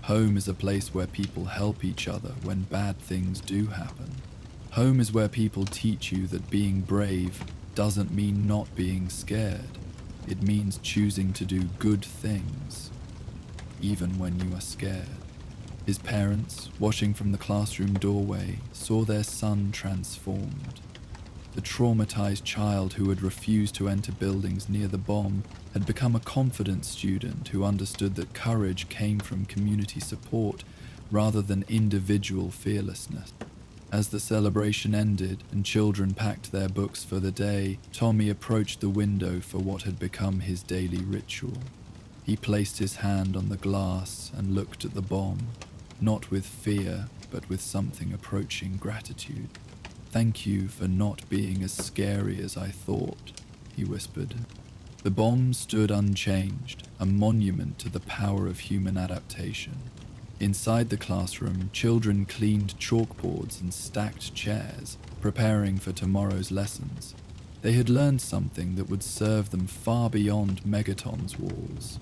Home is a place where people help each other when bad things do happen. Home is where people teach you that being brave doesn't mean not being scared. It means choosing to do good things, even when you are scared." His parents, watching from the classroom doorway, saw their son transformed. The traumatized child who had refused to enter buildings near the bomb had become a confident student who understood that courage came from community support rather than individual fearlessness. As the celebration ended and children packed their books for the day, Tommy approached the window for what had become his daily ritual. He placed his hand on the glass and looked at the bomb, not with fear, but with something approaching gratitude. "Thank you for not being as scary as I thought," he whispered. The bomb stood unchanged, a monument to the power of human adaptation. Inside the classroom, children cleaned chalkboards and stacked chairs, preparing for tomorrow's lessons. They had learned something that would serve them far beyond Megaton's walls.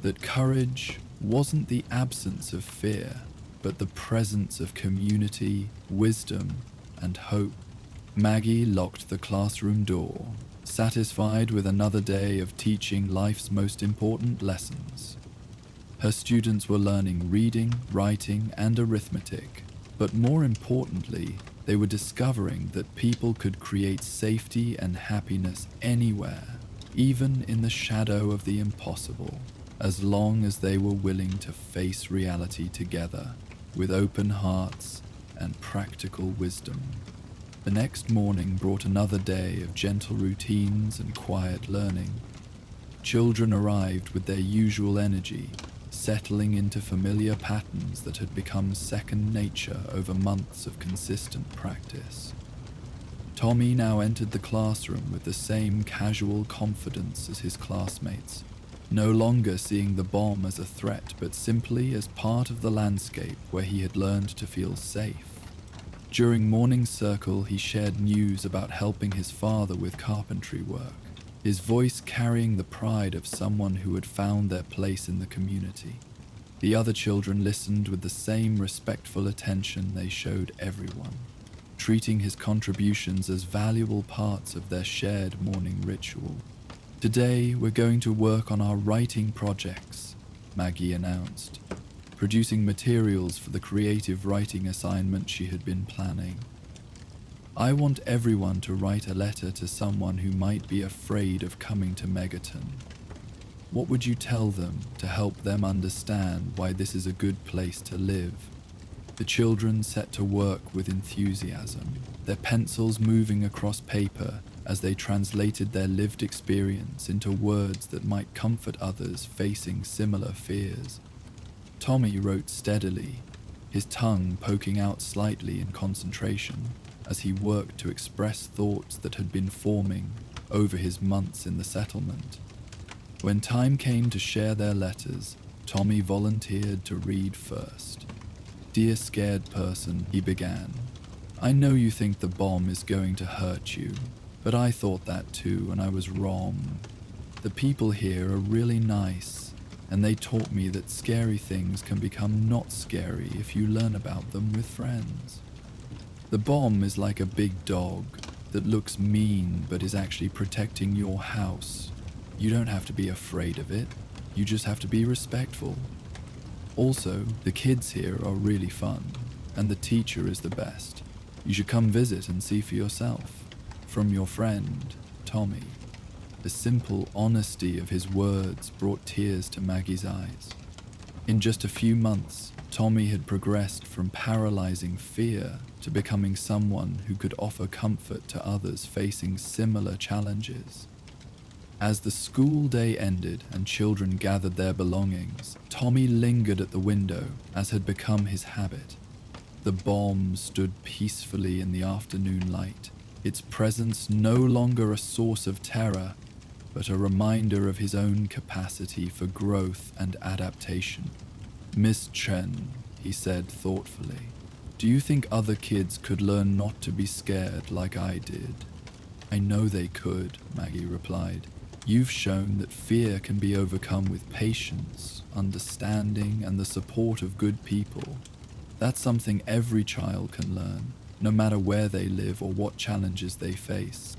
That courage wasn't the absence of fear, but the presence of community, wisdom, and hope. Maggie locked the classroom door, satisfied with another day of teaching life's most important lessons. Her students were learning reading, writing, and arithmetic, but more importantly, they were discovering that people could create safety and happiness anywhere, even in the shadow of the impossible, as long as they were willing to face reality together with open hearts and practical wisdom. The next morning brought another day of gentle routines and quiet learning. Children arrived with their usual energy, settling into familiar patterns that had become second nature over months of consistent practice. Tommy now entered the classroom with the same casual confidence as his classmates, no longer seeing the bomb as a threat but simply as part of the landscape where he had learned to feel safe. During morning circle, he shared news about helping his father with carpentry work, his voice carrying the pride of someone who had found their place in the community. The other children listened with the same respectful attention they showed everyone, treating his contributions as valuable parts of their shared morning ritual. "Today, we're going to work on our writing projects," Maggie announced, producing materials for the creative writing assignment she had been planning. "I want everyone to write a letter to someone who might be afraid of coming to Megaton. What would you tell them to help them understand why this is a good place to live? The children set to work with enthusiasm, their pencils moving across paper as they translated their lived experience into words that might comfort others facing similar fears. Tommy wrote steadily, his tongue poking out slightly in concentration as he worked to express thoughts that had been forming over his months in the settlement. When time came to share their letters, Tommy volunteered to read first. "Dear scared person," he began, "I know you think the bomb is going to hurt you, but I thought that too, and I was wrong. The people here are really nice, and they taught me that scary things can become not scary if you learn about them with friends. The bomb is like a big dog that looks mean but is actually protecting your house. You don't have to be afraid of it, you just have to be respectful. Also, the kids here are really fun, and the teacher is the best. You should come visit and see for yourself. From your friend, Tommy." The simple honesty of his words brought tears to Maggie's eyes. In just a few months, Tommy had progressed from paralyzing fear to becoming someone who could offer comfort to others facing similar challenges. As the school day ended and children gathered their belongings, Tommy lingered at the window as had become his habit. The bomb stood peacefully in the afternoon light, its presence no longer a source of terror, but a reminder of his own capacity for growth and adaptation. "Miss Chen," he said thoughtfully, "do you think other kids could learn not to be scared like I did?" "I know they could," Maggie replied. "You've shown that fear can be overcome with patience, understanding, and the support of good people. That's something every child can learn, no matter where they live or what challenges they face."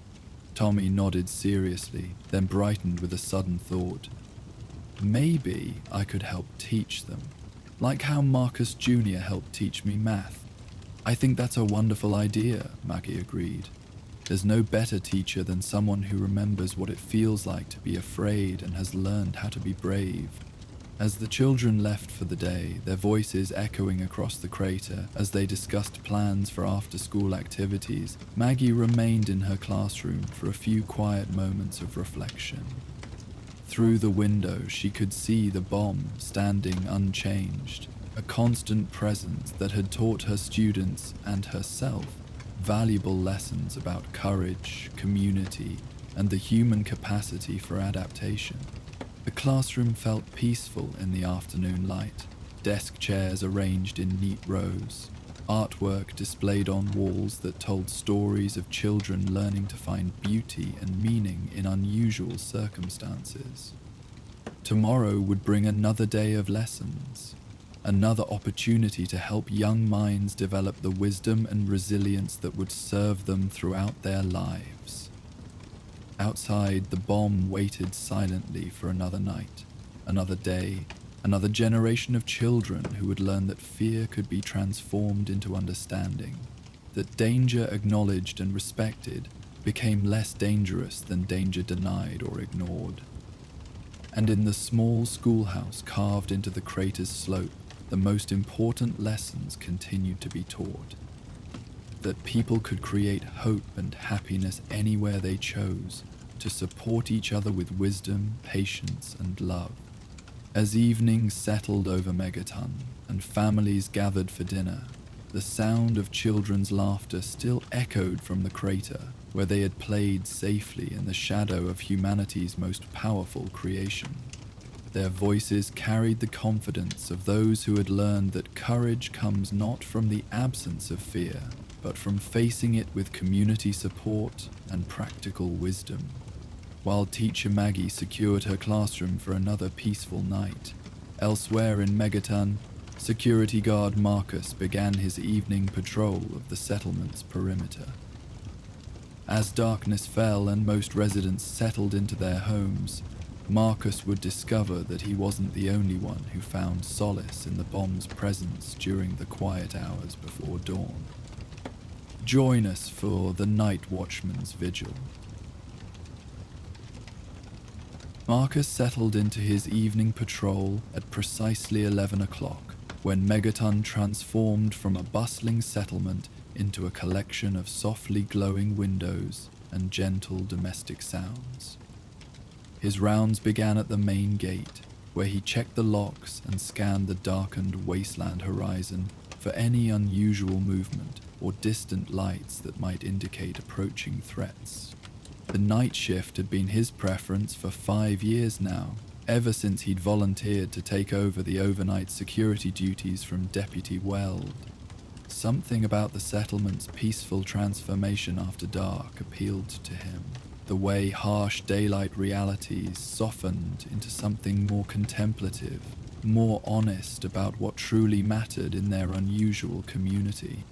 Tommy nodded seriously, then brightened with a sudden thought. "Maybe I could help teach them, like how Marcus Jr. helped teach me math." "I think that's a wonderful idea," Maggie agreed. "There's no better teacher than someone who remembers what it feels like to be afraid and has learned how to be brave." As the children left for the day, their voices echoing across the crater as they discussed plans for after-school activities, Maggie remained in her classroom for a few quiet moments of reflection. Through the window, she could see the bomb standing unchanged, a constant presence that had taught her students and herself valuable lessons about courage, community, and the human capacity for adaptation. The classroom felt peaceful in the afternoon light, desk chairs arranged in neat rows, artwork displayed on walls that told stories of children learning to find beauty and meaning in unusual circumstances. Tomorrow would bring another day of lessons, another opportunity to help young minds develop the wisdom and resilience that would serve them throughout their lives. Outside, the bomb waited silently for another night, another day, another generation of children who would learn that fear could be transformed into understanding, that danger acknowledged and respected became less dangerous than danger denied or ignored. And in the small schoolhouse carved into the crater's slope, the most important lessons continued to be taught. That people could create hope and happiness anywhere they chose, to support each other with wisdom, patience, and love. As evening settled over Megaton and families gathered for dinner, the sound of children's laughter still echoed from the crater, where they had played safely in the shadow of humanity's most powerful creation. Their voices carried the confidence of those who had learned that courage comes not from the absence of fear, but from facing it with community support and practical wisdom. While teacher Maggie secured her classroom for another peaceful night, elsewhere in Megaton, security guard Marcus began his evening patrol of the settlement's perimeter. As darkness fell and most residents settled into their homes, Marcus would discover that he wasn't the only one who found solace in the bomb's presence during the quiet hours before dawn. Join us for the night watchman's vigil. Marcus settled into his evening patrol at precisely 11 o'clock, when Megaton transformed from a bustling settlement into a collection of softly glowing windows and gentle domestic sounds. His rounds began at the main gate, where he checked the locks and scanned the darkened wasteland horizon for any unusual movement or distant lights that might indicate approaching threats. The night shift had been his preference for 5 years now, ever since he'd volunteered to take over the overnight security duties from Deputy Weld. Something about the settlement's peaceful transformation after dark appealed to him. The way harsh daylight realities softened into something more contemplative, more honest about what truly mattered in their unusual community.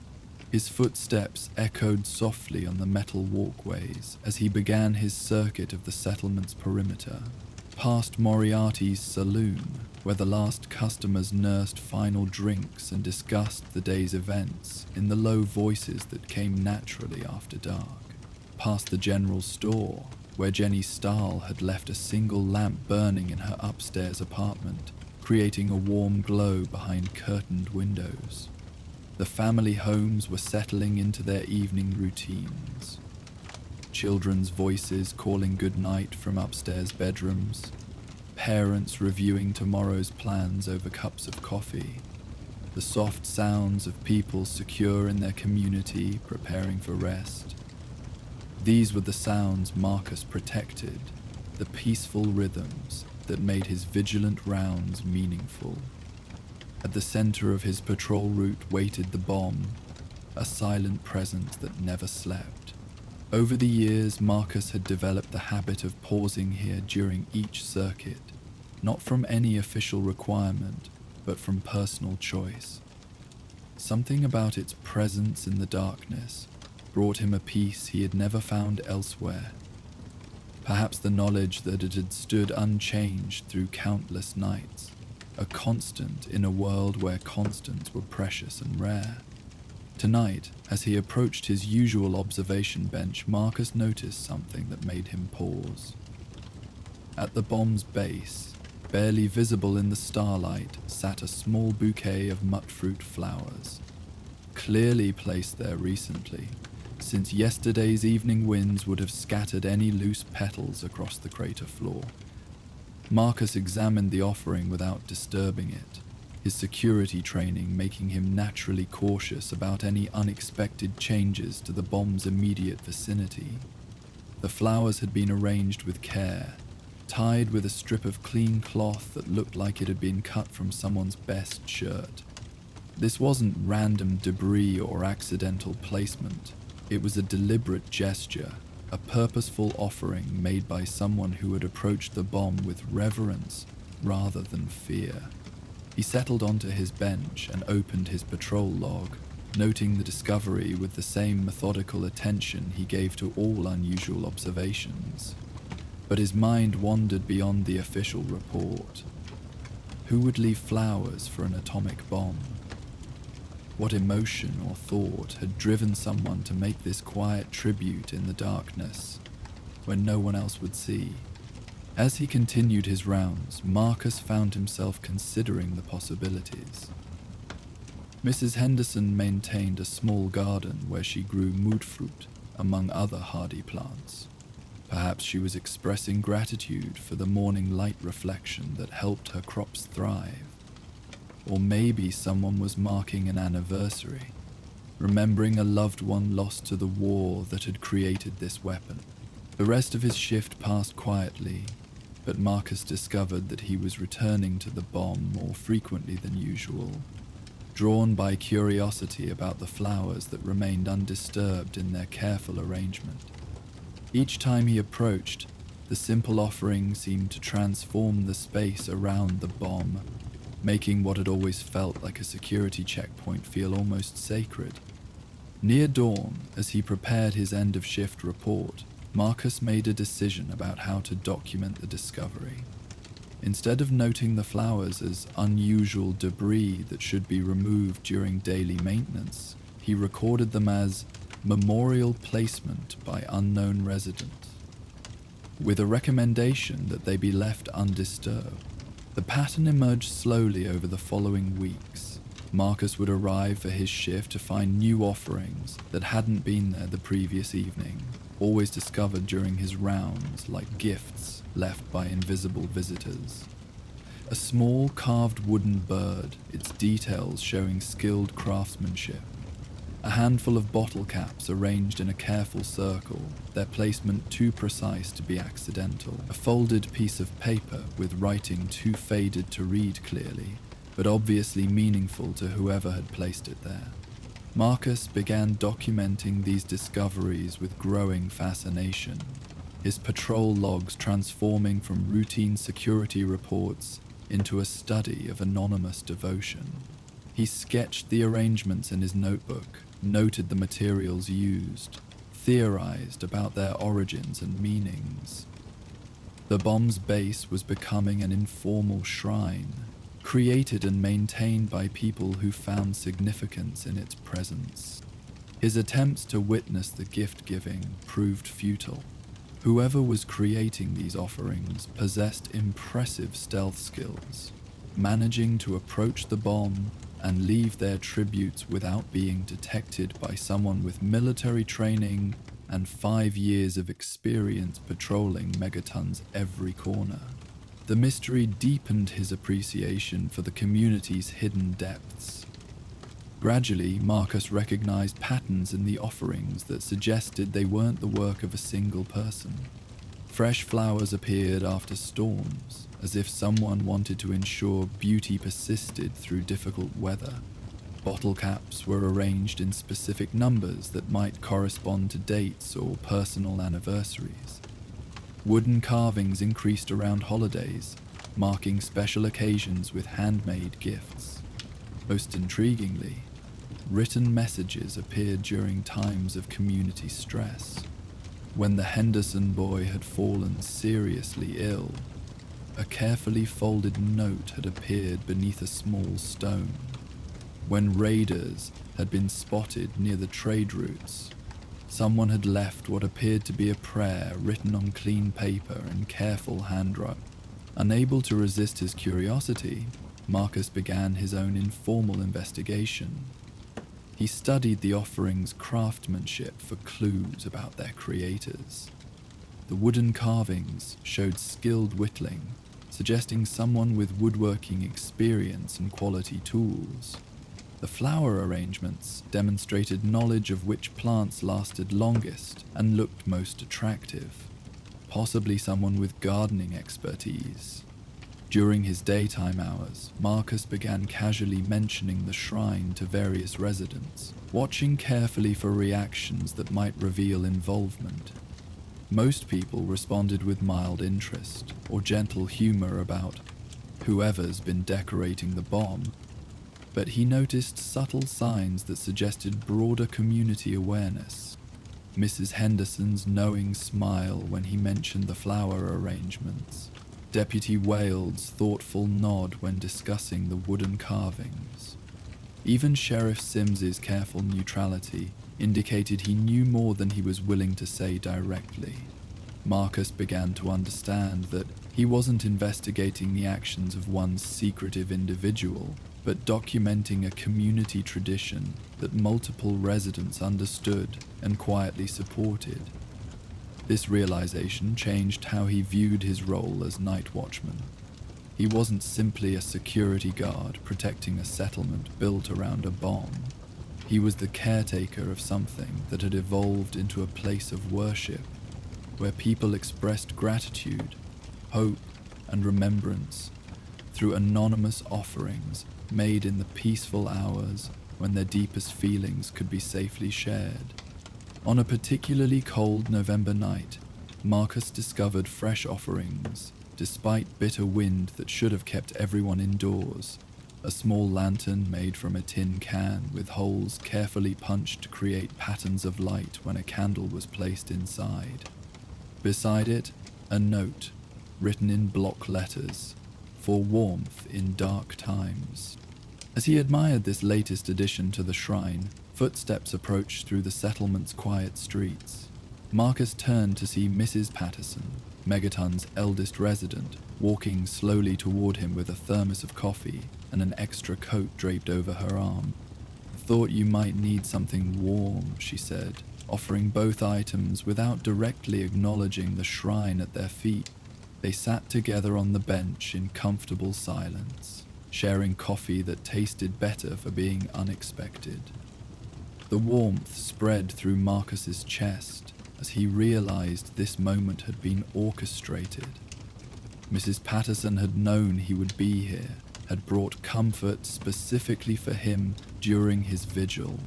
His footsteps echoed softly on the metal walkways as he began his circuit of the settlement's perimeter, past Moriarty's saloon, where the last customers nursed final drinks and discussed the day's events in the low voices that came naturally after dark, past the general store, where Jenny Stahl had left a single lamp burning in her upstairs apartment, creating a warm glow behind curtained windows. The family homes were settling into their evening routines. Children's voices calling goodnight from upstairs bedrooms, parents reviewing tomorrow's plans over cups of coffee, the soft sounds of people secure in their community preparing for rest. These were the sounds Marcus protected, the peaceful rhythms that made his vigilant rounds meaningful. At the center of his patrol route waited the bomb, a silent presence that never slept. Over the years, Marcus had developed the habit of pausing here during each circuit, not from any official requirement, but from personal choice. Something about its presence in the darkness brought him a peace he had never found elsewhere. Perhaps the knowledge that it had stood unchanged through countless nights, a constant in a world where constants were precious and rare. Tonight, as he approached his usual observation bench, Marcus noticed something that made him pause. At the bomb's base, barely visible in the starlight, sat a small bouquet of mutfruit flowers, clearly placed there recently, since yesterday's evening winds would have scattered any loose petals across the crater floor. Marcus examined the offering without disturbing it, his security training making him naturally cautious about any unexpected changes to the bomb's immediate vicinity. The flowers had been arranged with care, tied with a strip of clean cloth that looked like it had been cut from someone's best shirt. This wasn't random debris or accidental placement. It was a deliberate gesture, a purposeful offering made by someone who had approached the bomb with reverence rather than fear. He settled onto his bench and opened his patrol log, noting the discovery with the same methodical attention he gave to all unusual observations. But his mind wandered beyond the official report. Who would leave flowers for an atomic bomb? What emotion or thought had driven someone to make this quiet tribute in the darkness, when no one else would see? As he continued his rounds, Marcus found himself considering the possibilities. Mrs. Henderson maintained a small garden where she grew mutfruit, among other hardy plants. Perhaps she was expressing gratitude for the morning light reflection that helped her crops thrive. Or maybe someone was marking an anniversary, remembering a loved one lost to the war that had created this weapon. The rest of his shift passed quietly, but Marcus discovered that he was returning to the bomb more frequently than usual, drawn by curiosity about the flowers that remained undisturbed in their careful arrangement. Each time he approached, the simple offering seemed to transform the space around the bomb, making what had always felt like a security checkpoint feel almost sacred. Near dawn, as he prepared his end-of-shift report, Marcus made a decision about how to document the discovery. Instead of noting the flowers as unusual debris that should be removed during daily maintenance, he recorded them as memorial placement by unknown resident. with a recommendation that they be left undisturbed. The pattern emerged slowly over the following weeks. Marcus would arrive for his shift to find new offerings that hadn't been there the previous evening, always discovered during his rounds like gifts left by invisible visitors. A small carved wooden bird, its details showing skilled craftsmanship. A handful of bottle caps arranged in a careful circle, their placement too precise to be accidental. A folded piece of paper with writing too faded to read clearly, but obviously meaningful to whoever had placed it there. Marcus began documenting these discoveries with growing fascination, his patrol logs transforming from routine security reports into a study of anonymous devotion. He sketched the arrangements in his notebook, noted the materials used, theorized about their origins and meanings. The bomb's base was becoming an informal shrine, created and maintained by people who found significance in its presence. His attempts to witness the gift-giving proved futile. Whoever was creating these offerings possessed impressive stealth skills, managing to approach the bomb and leave their tributes without being detected by someone with military training and 5 years of experience patrolling Megaton's every corner. The mystery deepened his appreciation for the community's hidden depths. Gradually, Marcus recognized patterns in the offerings that suggested they weren't the work of a single person. Fresh flowers appeared after storms, as if someone wanted to ensure beauty persisted through difficult weather. Bottle caps were arranged in specific numbers that might correspond to dates or personal anniversaries. Wooden carvings increased around holidays, marking special occasions with handmade gifts. Most intriguingly, written messages appeared during times of community stress. When the Henderson boy had fallen seriously ill, a carefully folded note had appeared beneath a small stone. When raiders had been spotted near the trade routes, someone had left what appeared to be a prayer written on clean paper in careful handwriting. Unable to resist his curiosity, Marcus began his own informal investigation. He studied the offerings' craftsmanship for clues about their creators. The wooden carvings showed skilled whittling, suggesting someone with woodworking experience and quality tools. The flower arrangements demonstrated knowledge of which plants lasted longest and looked most attractive, possibly someone with gardening expertise. During his daytime hours, Marcus began casually mentioning the shrine to various residents, watching carefully for reactions that might reveal involvement. Most people responded with mild interest or gentle humor about whoever's been decorating the bomb, but he noticed subtle signs that suggested broader community awareness. Mrs. Henderson's knowing smile when he mentioned the flower arrangements, Deputy Wales' thoughtful nod when discussing the wooden carvings. Even Sheriff Sims's careful neutrality indicated he knew more than he was willing to say directly. Marcus began to understand that he wasn't investigating the actions of one secretive individual, but documenting a community tradition that multiple residents understood and quietly supported. This realization changed how he viewed his role as night watchman. He wasn't simply a security guard protecting a settlement built around a bomb. He was the caretaker of something that had evolved into a place of worship, where people expressed gratitude, hope, and remembrance through anonymous offerings made in the peaceful hours when their deepest feelings could be safely shared. On a particularly cold November night, Marcus discovered fresh offerings, despite bitter wind that should have kept everyone indoors. A small lantern made from a tin can with holes carefully punched to create patterns of light when a candle was placed inside. Beside it, a note, written in block letters, for warmth in dark times. As he admired this latest addition to the shrine, footsteps approached through the settlement's quiet streets. Marcus turned to see Mrs. Patterson, Megaton's eldest resident, walking slowly toward him with a thermos of coffee and an extra coat draped over her arm. "Thought you might need something warm," she said, offering both items without directly acknowledging the shrine at their feet. They sat together on the bench in comfortable silence, sharing coffee that tasted better for being unexpected. The warmth spread through Marcus's chest as he realized this moment had been orchestrated. Mrs. Patterson had known he would be here, had brought comfort specifically for him during his vigil.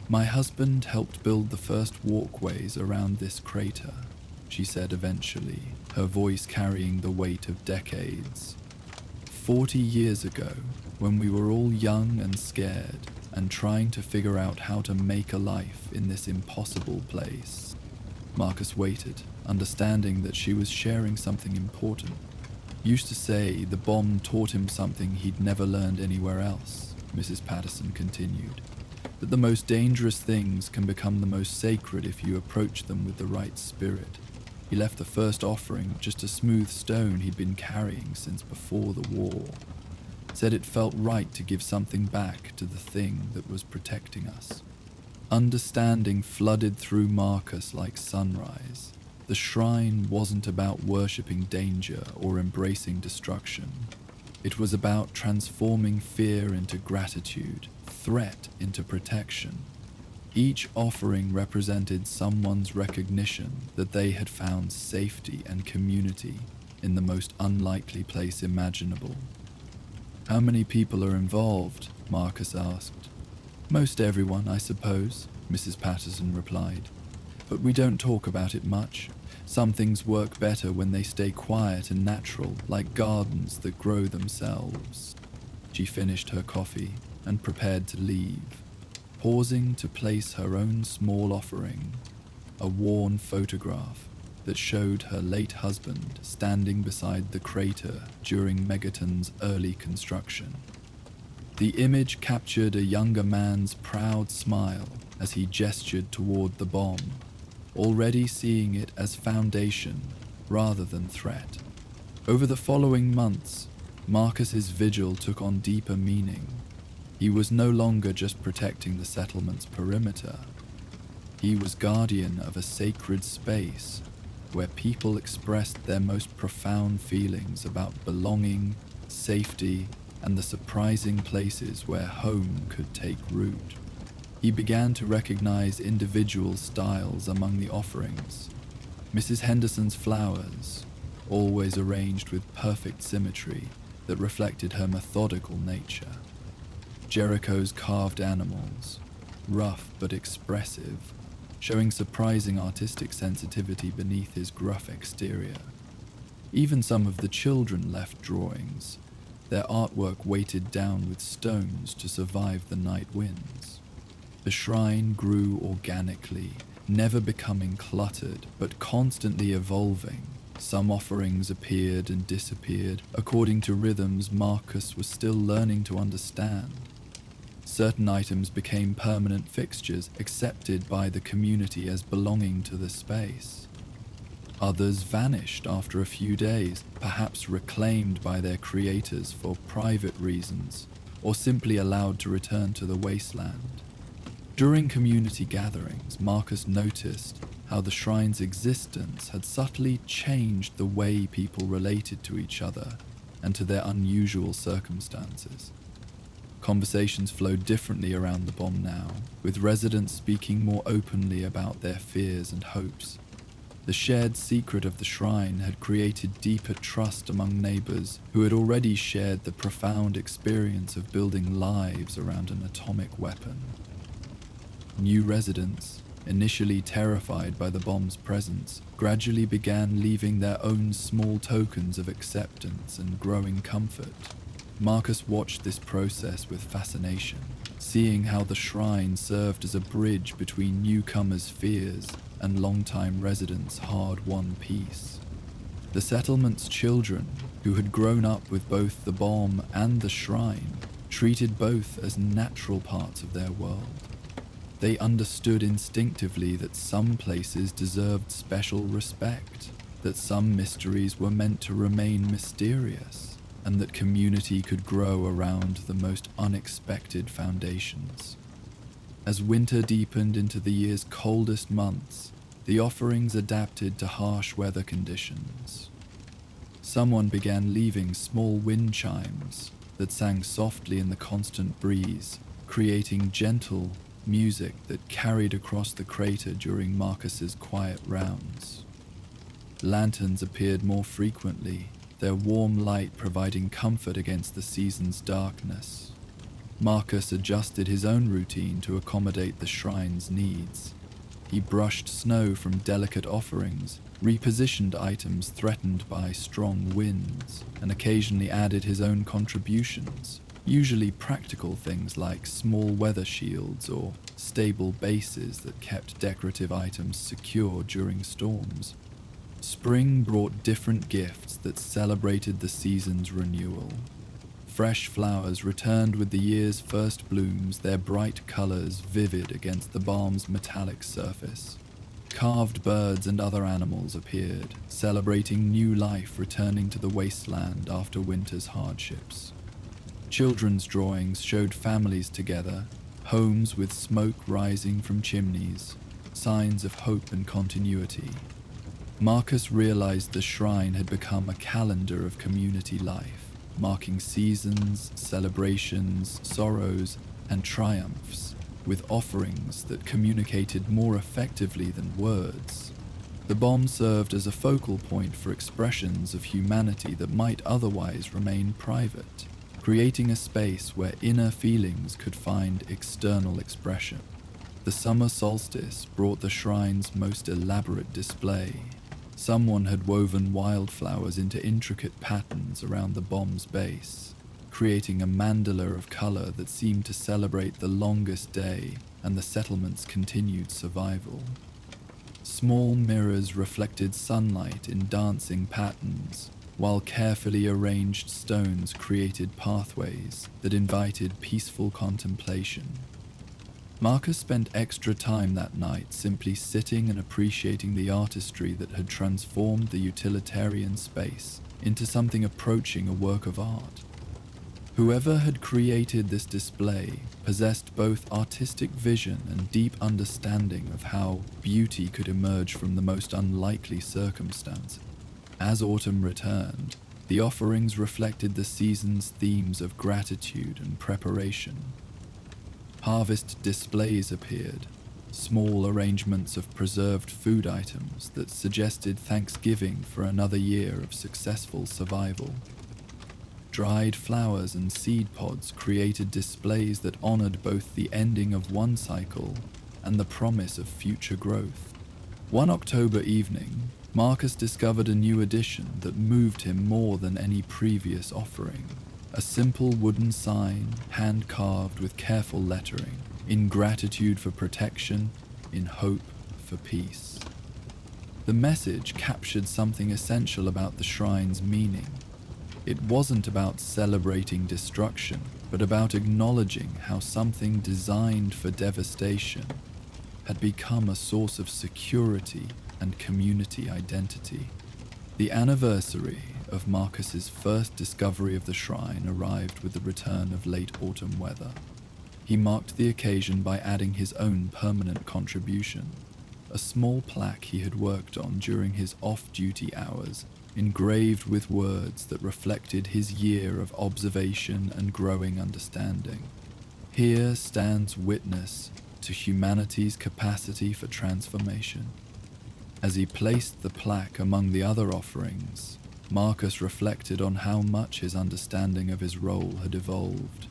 "My husband helped build the first walkways around this crater," she said eventually, her voice carrying the weight of decades. 40 years ago, when we were all young and scared and trying to figure out how to make a life in this impossible place." Marcus waited, understanding that she was sharing something important. "Used to say the bomb taught him something he'd never learned anywhere else," Mrs. Patterson continued. "That the most dangerous things can become the most sacred if you approach them with the right spirit. He left the first offering just a smooth stone he'd been carrying since before the war. Said it felt right to give something back to the thing that was protecting us." Understanding flooded through Marcus like sunrise. The shrine wasn't about worshipping danger or embracing destruction. It was about transforming fear into gratitude, threat into protection. Each offering represented someone's recognition that they had found safety and community in the most unlikely place imaginable. "How many people are involved?" Marcus asked. "Most everyone, I suppose," Mrs. Patterson replied. "But we don't talk about it much. Some things work better when they stay quiet and natural, like gardens that grow themselves." She finished her coffee and prepared to leave, pausing to place her own small offering, a worn photograph that showed her late husband standing beside the crater during Megaton's early construction. The image captured a younger man's proud smile as he gestured toward the bomb, already seeing it as foundation rather than threat. Over the following months, Marcus's vigil took on deeper meaning. He was no longer just protecting the settlement's perimeter. He was guardian of a sacred space where people expressed their most profound feelings about belonging, safety, and the surprising places where home could take root. He began to recognize individual styles among the offerings. Mrs. Henderson's flowers, always arranged with perfect symmetry that reflected her methodical nature. Jericho's carved animals, rough but expressive, showing surprising artistic sensitivity beneath his gruff exterior. Even some of the children left drawings, their artwork weighted down with stones to survive the night winds. The shrine grew organically, never becoming cluttered, but constantly evolving. Some offerings appeared and disappeared according to rhythms Marcus was still learning to understand. Certain items became permanent fixtures accepted by the community as belonging to the space. Others vanished after a few days, perhaps reclaimed by their creators for private reasons, or simply allowed to return to the wasteland. During community gatherings, Marcus noticed how the shrine's existence had subtly changed the way people related to each other and to their unusual circumstances. Conversations flowed differently around the bomb now, with residents speaking more openly about their fears and hopes. The shared secret of the shrine had created deeper trust among neighbors who had already shared the profound experience of building lives around an atomic weapon. New residents, initially terrified by the bomb's presence, gradually began leaving their own small tokens of acceptance and growing comfort. Marcus watched this process with fascination, seeing how the shrine served as a bridge between newcomers' fears and longtime residents' hard-won peace. The settlement's children, who had grown up with both the bomb and the shrine, treated both as natural parts of their world. They understood instinctively that some places deserved special respect, that some mysteries were meant to remain mysterious, and that community could grow around the most unexpected foundations. As winter deepened into the year's coldest months, the offerings adapted to harsh weather conditions. Someone began leaving small wind chimes that sang softly in the constant breeze, creating gentle music that carried across the crater during Marcus's quiet rounds. Lanterns appeared more frequently, their warm light providing comfort against the season's darkness. Marcus adjusted his own routine to accommodate the shrine's needs. He brushed snow from delicate offerings, repositioned items threatened by strong winds, and occasionally added his own contributions, usually practical things like small weather shields or stable bases that kept decorative items secure during storms. Spring brought different gifts that celebrated the season's renewal. Fresh flowers returned with the year's first blooms, their bright colors vivid against the balm's metallic surface. Carved birds and other animals appeared, celebrating new life returning to the wasteland after winter's hardships. Children's drawings showed families together, homes with smoke rising from chimneys, signs of hope and continuity. Marcus realized the shrine had become a calendar of community life, marking seasons, celebrations, sorrows, and triumphs, with offerings that communicated more effectively than words. The bomb served as a focal point for expressions of humanity that might otherwise remain private, creating a space where inner feelings could find external expression. The summer solstice brought the shrine's most elaborate display. Someone had woven wildflowers into intricate patterns around the bomb's base, creating a mandala of color that seemed to celebrate the longest day and the settlement's continued survival. Small mirrors reflected sunlight in dancing patterns, while carefully arranged stones created pathways that invited peaceful contemplation. Marcus spent extra time that night simply sitting and appreciating the artistry that had transformed the utilitarian space into something approaching a work of art. Whoever had created this display possessed both artistic vision and deep understanding of how beauty could emerge from the most unlikely circumstances. As autumn returned, the offerings reflected the season's themes of gratitude and preparation. Harvest displays appeared, small arrangements of preserved food items that suggested thanksgiving for another year of successful survival. Dried flowers and seed pods created displays that honored both the ending of one cycle and the promise of future growth. One October evening, Marcus discovered a new addition that moved him more than any previous offering. A simple wooden sign, hand-carved with careful lettering, in gratitude for protection, in hope for peace. The message captured something essential about the shrine's meaning. It wasn't about celebrating destruction, but about acknowledging how something designed for devastation had become a source of security and community identity. The anniversary of Marcus's first discovery of the shrine arrived with the return of late autumn weather. He marked the occasion by adding his own permanent contribution, a small plaque he had worked on during his off-duty hours, engraved with words that reflected his year of observation and growing understanding. Here stands witness to humanity's capacity for transformation. As he placed the plaque among the other offerings, Marcus reflected on how much his understanding of his role had evolved.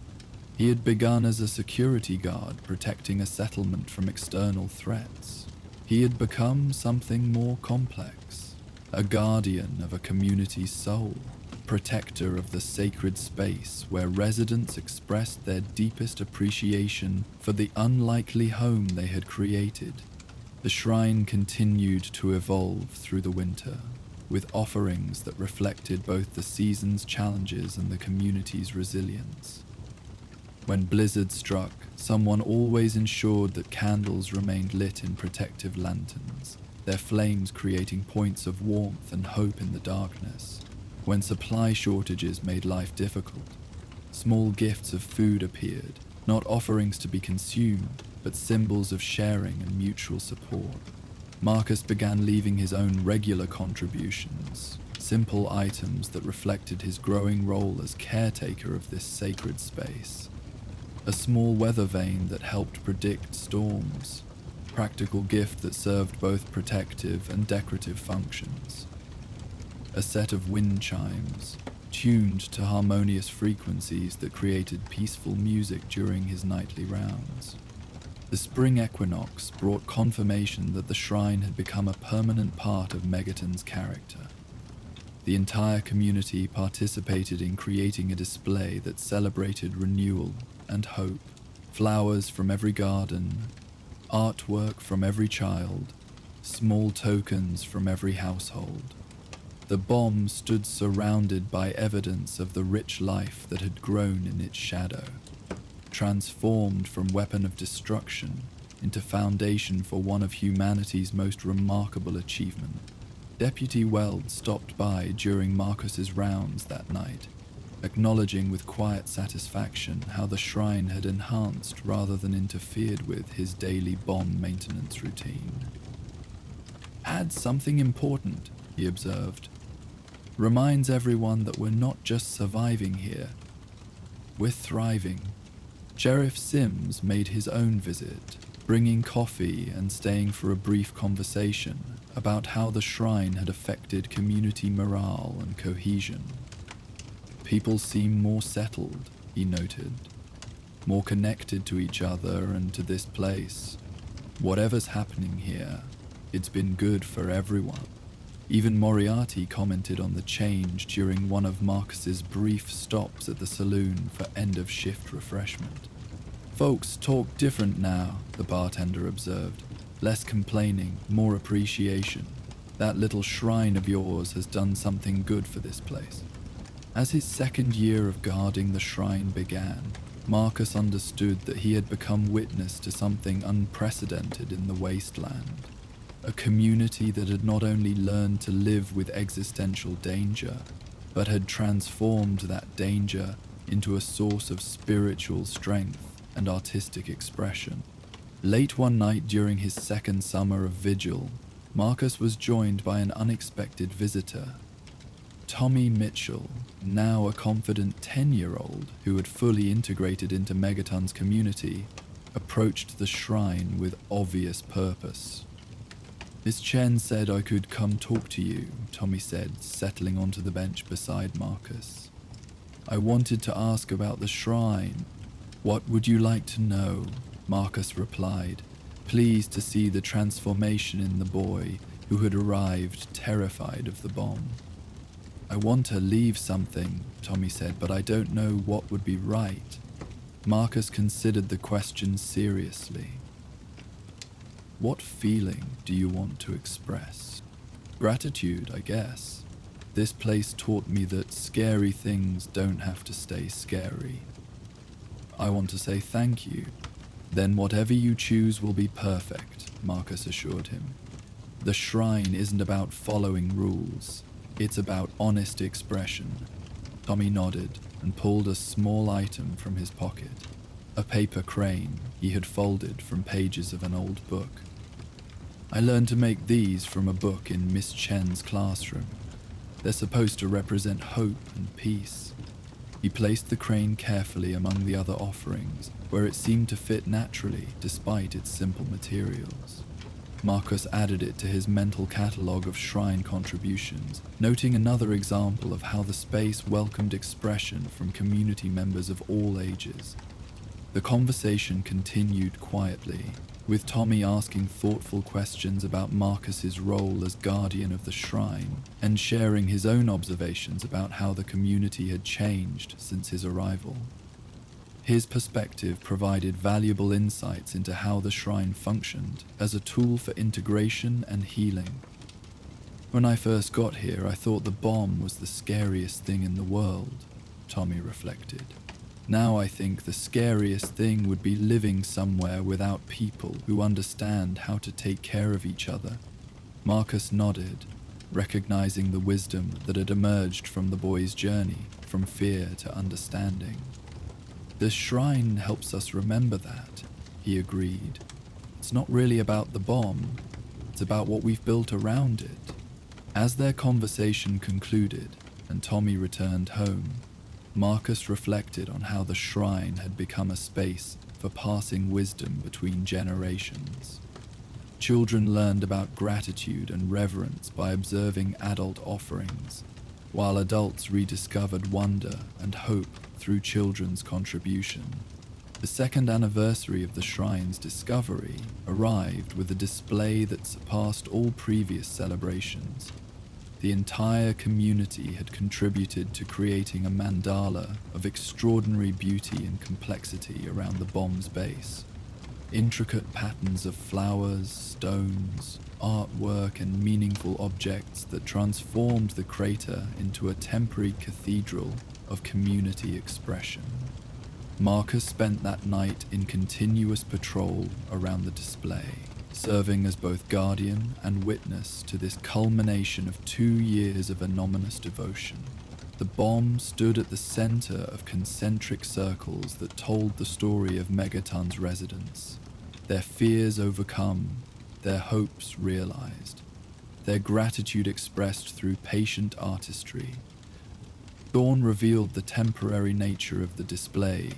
He had begun as a security guard protecting a settlement from external threats. He had become something more complex, a guardian of a community's soul, protector of the sacred space where residents expressed their deepest appreciation for the unlikely home they had created. The shrine continued to evolve through the winter, with offerings that reflected both the season's challenges and the community's resilience. When blizzard struck, someone always ensured that candles remained lit in protective lanterns, their flames creating points of warmth and hope in the darkness. When supply shortages made life difficult, small gifts of food appeared, not offerings to be consumed, but symbols of sharing and mutual support. Marcus began leaving his own regular contributions, simple items that reflected his growing role as caretaker of this sacred space. A small weather vane that helped predict storms, practical gift that served both protective and decorative functions. A set of wind chimes, tuned to harmonious frequencies that created peaceful music during his nightly rounds. The spring equinox brought confirmation that the shrine had become a permanent part of Megaton's character. The entire community participated in creating a display that celebrated renewal and hope, flowers from every garden, artwork from every child, small tokens from every household. The bomb stood surrounded by evidence of the rich life that had grown in its shadow, transformed from weapon of destruction into foundation for one of humanity's most remarkable achievements. Deputy Weld stopped by during Marcus's rounds that night, acknowledging with quiet satisfaction how the shrine had enhanced rather than interfered with his daily bomb maintenance routine. "Adds something important," he observed. "Reminds everyone that we're not just surviving here, we're thriving." Sheriff Sims made his own visit, bringing coffee and staying for a brief conversation about how the shrine had affected community morale and cohesion. "People seem more settled," he noted, "more connected to each other and to this place. Whatever's happening here, it's been good for everyone." Even Moriarty commented on the change during one of Marcus's brief stops at the saloon for end-of-shift refreshment. "Folks talk different now," the bartender observed. "Less complaining, more appreciation. That little shrine of yours has done something good for this place." As his second year of guarding the shrine began, Marcus understood that he had become witness to something unprecedented in the wasteland. A community that had not only learned to live with existential danger, but had transformed that danger into a source of spiritual strength and artistic expression. Late one night during his second summer of vigil, Marcus was joined by an unexpected visitor. Tommy Mitchell, now a confident 10-year-old who had fully integrated into Megaton's community, approached the shrine with obvious purpose. "Miss Chen said I could come talk to you," Tommy said, settling onto the bench beside Marcus. "I wanted to ask about the shrine." "What would you like to know?" Marcus replied, pleased to see the transformation in the boy who had arrived terrified of the bomb. "I want to leave something," Tommy said, "but I don't know what would be right." Marcus considered the question seriously. "What feeling do you want to express?" "Gratitude, I guess. This place taught me that scary things don't have to stay scary." "I want to say thank you." "Then whatever you choose will be perfect," Marcus assured him. "The shrine isn't about following rules. It's about honest expression." Tommy nodded and pulled a small item from his pocket. A paper crane he had folded from pages of an old book. "I learned to make these from a book in Miss Chen's classroom. They're supposed to represent hope and peace." He placed the crane carefully among the other offerings, where it seemed to fit naturally despite its simple materials. Marcus added it to his mental catalogue of shrine contributions, noting another example of how the space welcomed expression from community members of all ages. The conversation continued quietly, with Tommy asking thoughtful questions about Marcus's role as guardian of the shrine, and sharing his own observations about how the community had changed since his arrival. His perspective provided valuable insights into how the shrine functioned as a tool for integration and healing. "When I first got here, I thought the bomb was the scariest thing in the world," Tommy reflected. "Now I think the scariest thing would be living somewhere without people who understand how to take care of each other." Marcus nodded, recognizing the wisdom that had emerged from the boy's journey from fear to understanding. "The shrine helps us remember that," he agreed. "It's not really about the bomb, it's about what we've built around it." As their conversation concluded and Tommy returned home, Marcus reflected on how the shrine had become a space for passing wisdom between generations. Children learned about gratitude and reverence by observing adult offerings, while adults rediscovered wonder and hope through children's contribution. The second anniversary of the shrine's discovery arrived with a display that surpassed all previous celebrations. The entire community had contributed to creating a mandala of extraordinary beauty and complexity around the bomb's base. Intricate patterns of flowers, stones, artwork, and meaningful objects that transformed the crater into a temporary cathedral of community expression. Marcus spent that night in continuous patrol around the display, serving as both guardian and witness to this culmination of 2 years of anonymous devotion. The bomb stood at the center of concentric circles that told the story of Megaton's residents, their fears overcome, their hopes realized, their gratitude expressed through patient artistry. Dawn revealed the temporary nature of the display,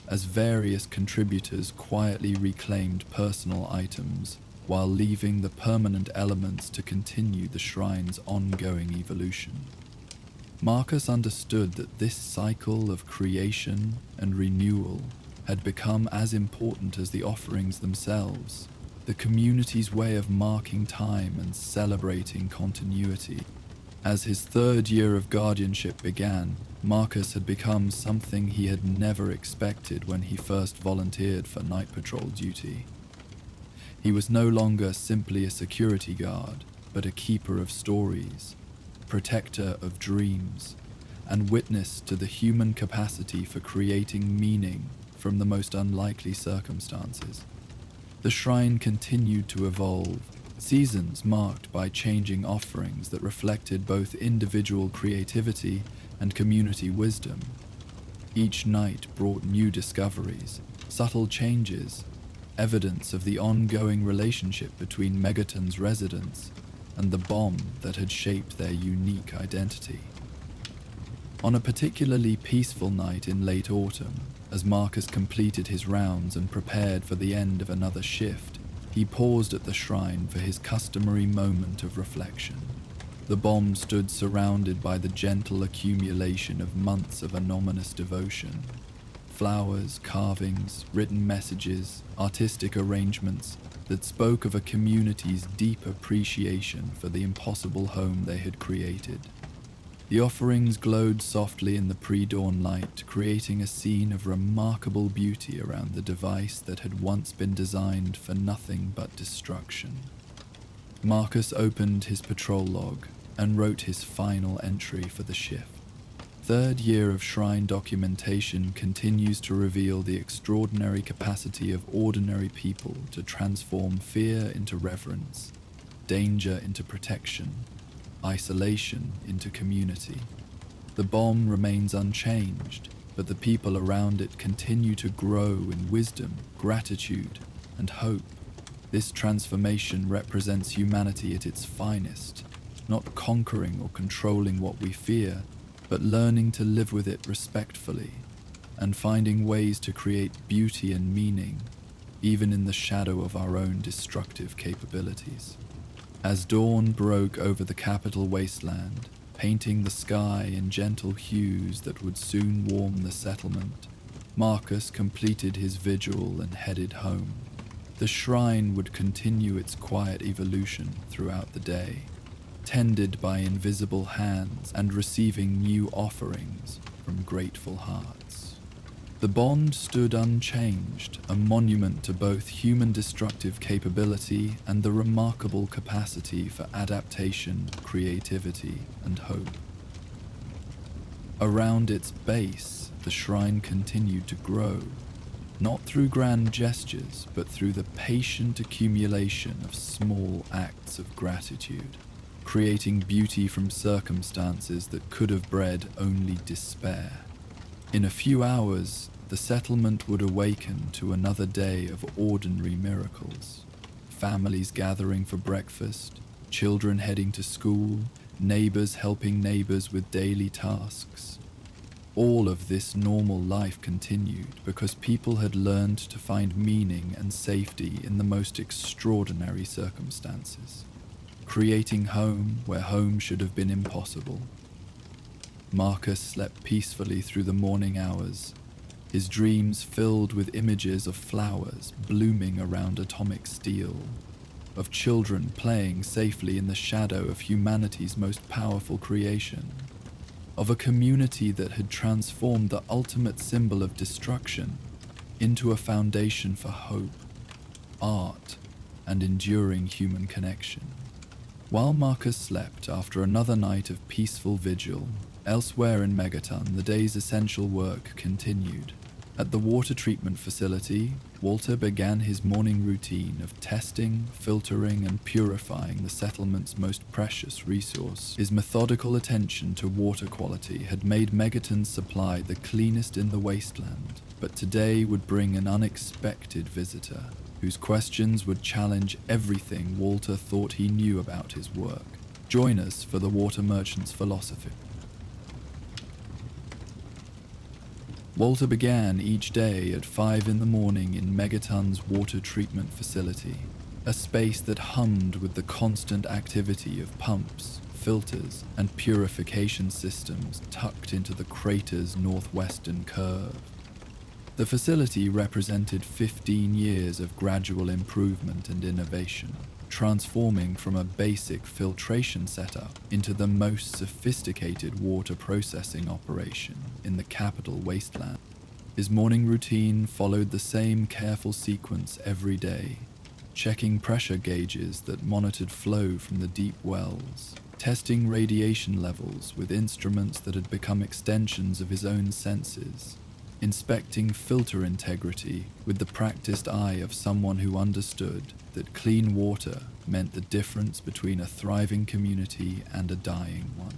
as various contributors quietly reclaimed personal items while leaving the permanent elements to continue the shrine's ongoing evolution. Marcus understood that this cycle of creation and renewal had become as important as the offerings themselves, the community's way of marking time and celebrating continuity. As his 3rd year of guardianship began, Marcus had become something he had never expected when he first volunteered for night patrol duty. He was no longer simply a security guard, but a keeper of stories, protector of dreams, and witness to the human capacity for creating meaning from the most unlikely circumstances. The shrine continued to evolve, seasons marked by changing offerings that reflected both individual creativity and community wisdom. Each night brought new discoveries, subtle changes, evidence of the ongoing relationship between Megaton's residents and the bomb that had shaped their unique identity. On a particularly peaceful night in late autumn, as Marcus completed his rounds and prepared for the end of another shift, he paused at the shrine for his customary moment of reflection. The bomb stood surrounded by the gentle accumulation of months of anonymous devotion. Flowers, carvings, written messages, artistic arrangements that spoke of a community's deep appreciation for the impossible home they had created. The offerings glowed softly in the pre-dawn light, creating a scene of remarkable beauty around the device that had once been designed for nothing but destruction. Marcus opened his patrol log and wrote his final entry for the shift. 3rd year of shrine documentation continues to reveal the extraordinary capacity of ordinary people to transform fear into reverence, danger into protection, isolation into community. The bomb remains unchanged, but the people around it continue to grow in wisdom, gratitude, and hope. This transformation represents humanity at its finest, not conquering or controlling what we fear, but learning to live with it respectfully and finding ways to create beauty and meaning, even in the shadow of our own destructive capabilities. As dawn broke over the capital wasteland, painting the sky in gentle hues that would soon warm the settlement, Marcus completed his vigil and headed home. The shrine would continue its quiet evolution throughout the day, tended by invisible hands and receiving new offerings from grateful hearts. The bond stood unchanged, a monument to both human destructive capability and the remarkable capacity for adaptation, creativity, and hope. Around its base, the shrine continued to grow, not through grand gestures, but through the patient accumulation of small acts of gratitude, creating beauty from circumstances that could have bred only despair. In a few hours, the settlement would awaken to another day of ordinary miracles. Families gathering for breakfast, children heading to school, neighbors helping neighbors with daily tasks. All of this normal life continued because people had learned to find meaning and safety in the most extraordinary circumstances, creating home where home should have been impossible. Marcus slept peacefully through the morning hours, his dreams filled with images of flowers blooming around atomic steel, of children playing safely in the shadow of humanity's most powerful creation, of a community that had transformed the ultimate symbol of destruction into a foundation for hope, art, and enduring human connection. While Marcus slept after another night of peaceful vigil, elsewhere in Megaton, the day's essential work continued. At the water treatment facility, Walter began his morning routine of testing, filtering, and purifying the settlement's most precious resource. His methodical attention to water quality had made Megaton's supply the cleanest in the wasteland, but today would bring an unexpected visitor, whose questions would challenge everything Walter thought he knew about his work. Join us for the water merchant's philosophy. Walter began each day at 5 in the morning in Megaton's water treatment facility, a space that hummed with the constant activity of pumps, filters, and purification systems tucked into the crater's northwestern curve. The facility represented 15 years of gradual improvement and innovation, transforming from a basic filtration setup into the most sophisticated water processing operation in the capital wasteland. His morning routine followed the same careful sequence every day, checking pressure gauges that monitored flow from the deep wells, testing radiation levels with instruments that had become extensions of his own senses, inspecting filter integrity with the practiced eye of someone who understood that clean water meant the difference between a thriving community and a dying one.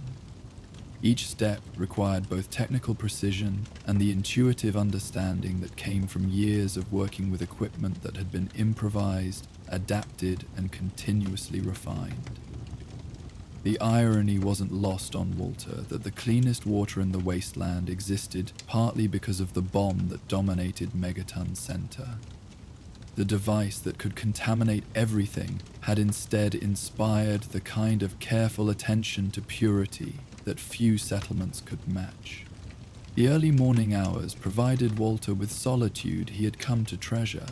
Each step required both technical precision and the intuitive understanding that came from years of working with equipment that had been improvised, adapted, and continuously refined. The irony wasn't lost on Walter that the cleanest water in the wasteland existed partly because of the bomb that dominated Megaton's center. The device that could contaminate everything had instead inspired the kind of careful attention to purity that few settlements could match. The early morning hours provided Walter with solitude he had come to treasure,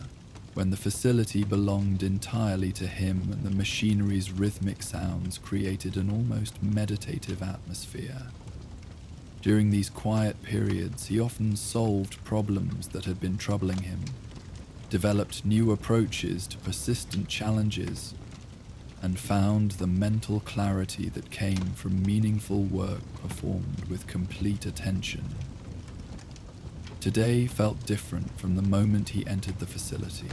when the facility belonged entirely to him and the machinery's rhythmic sounds created an almost meditative atmosphere. During these quiet periods, he often solved problems that had been troubling him, developed new approaches to persistent challenges, and found the mental clarity that came from meaningful work performed with complete attention. Today felt different from the moment he entered the facility.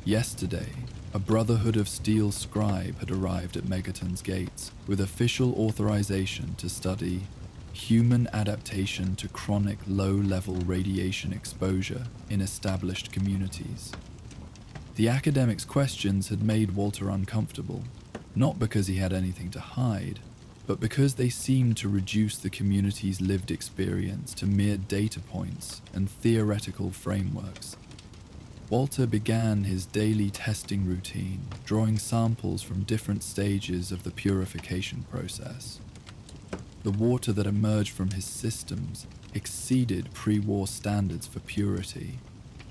Yesterday, a Brotherhood of Steel scribe had arrived at Megaton's gates with official authorization to study human adaptation to chronic low-level radiation exposure in established communities. The academic's questions had made Walter uncomfortable, not because he had anything to hide, but because they seemed to reduce the community's lived experience to mere data points and theoretical frameworks. Walter began his daily testing routine, drawing samples from different stages of the purification process. The water that emerged from his systems exceeded pre-war standards for purity,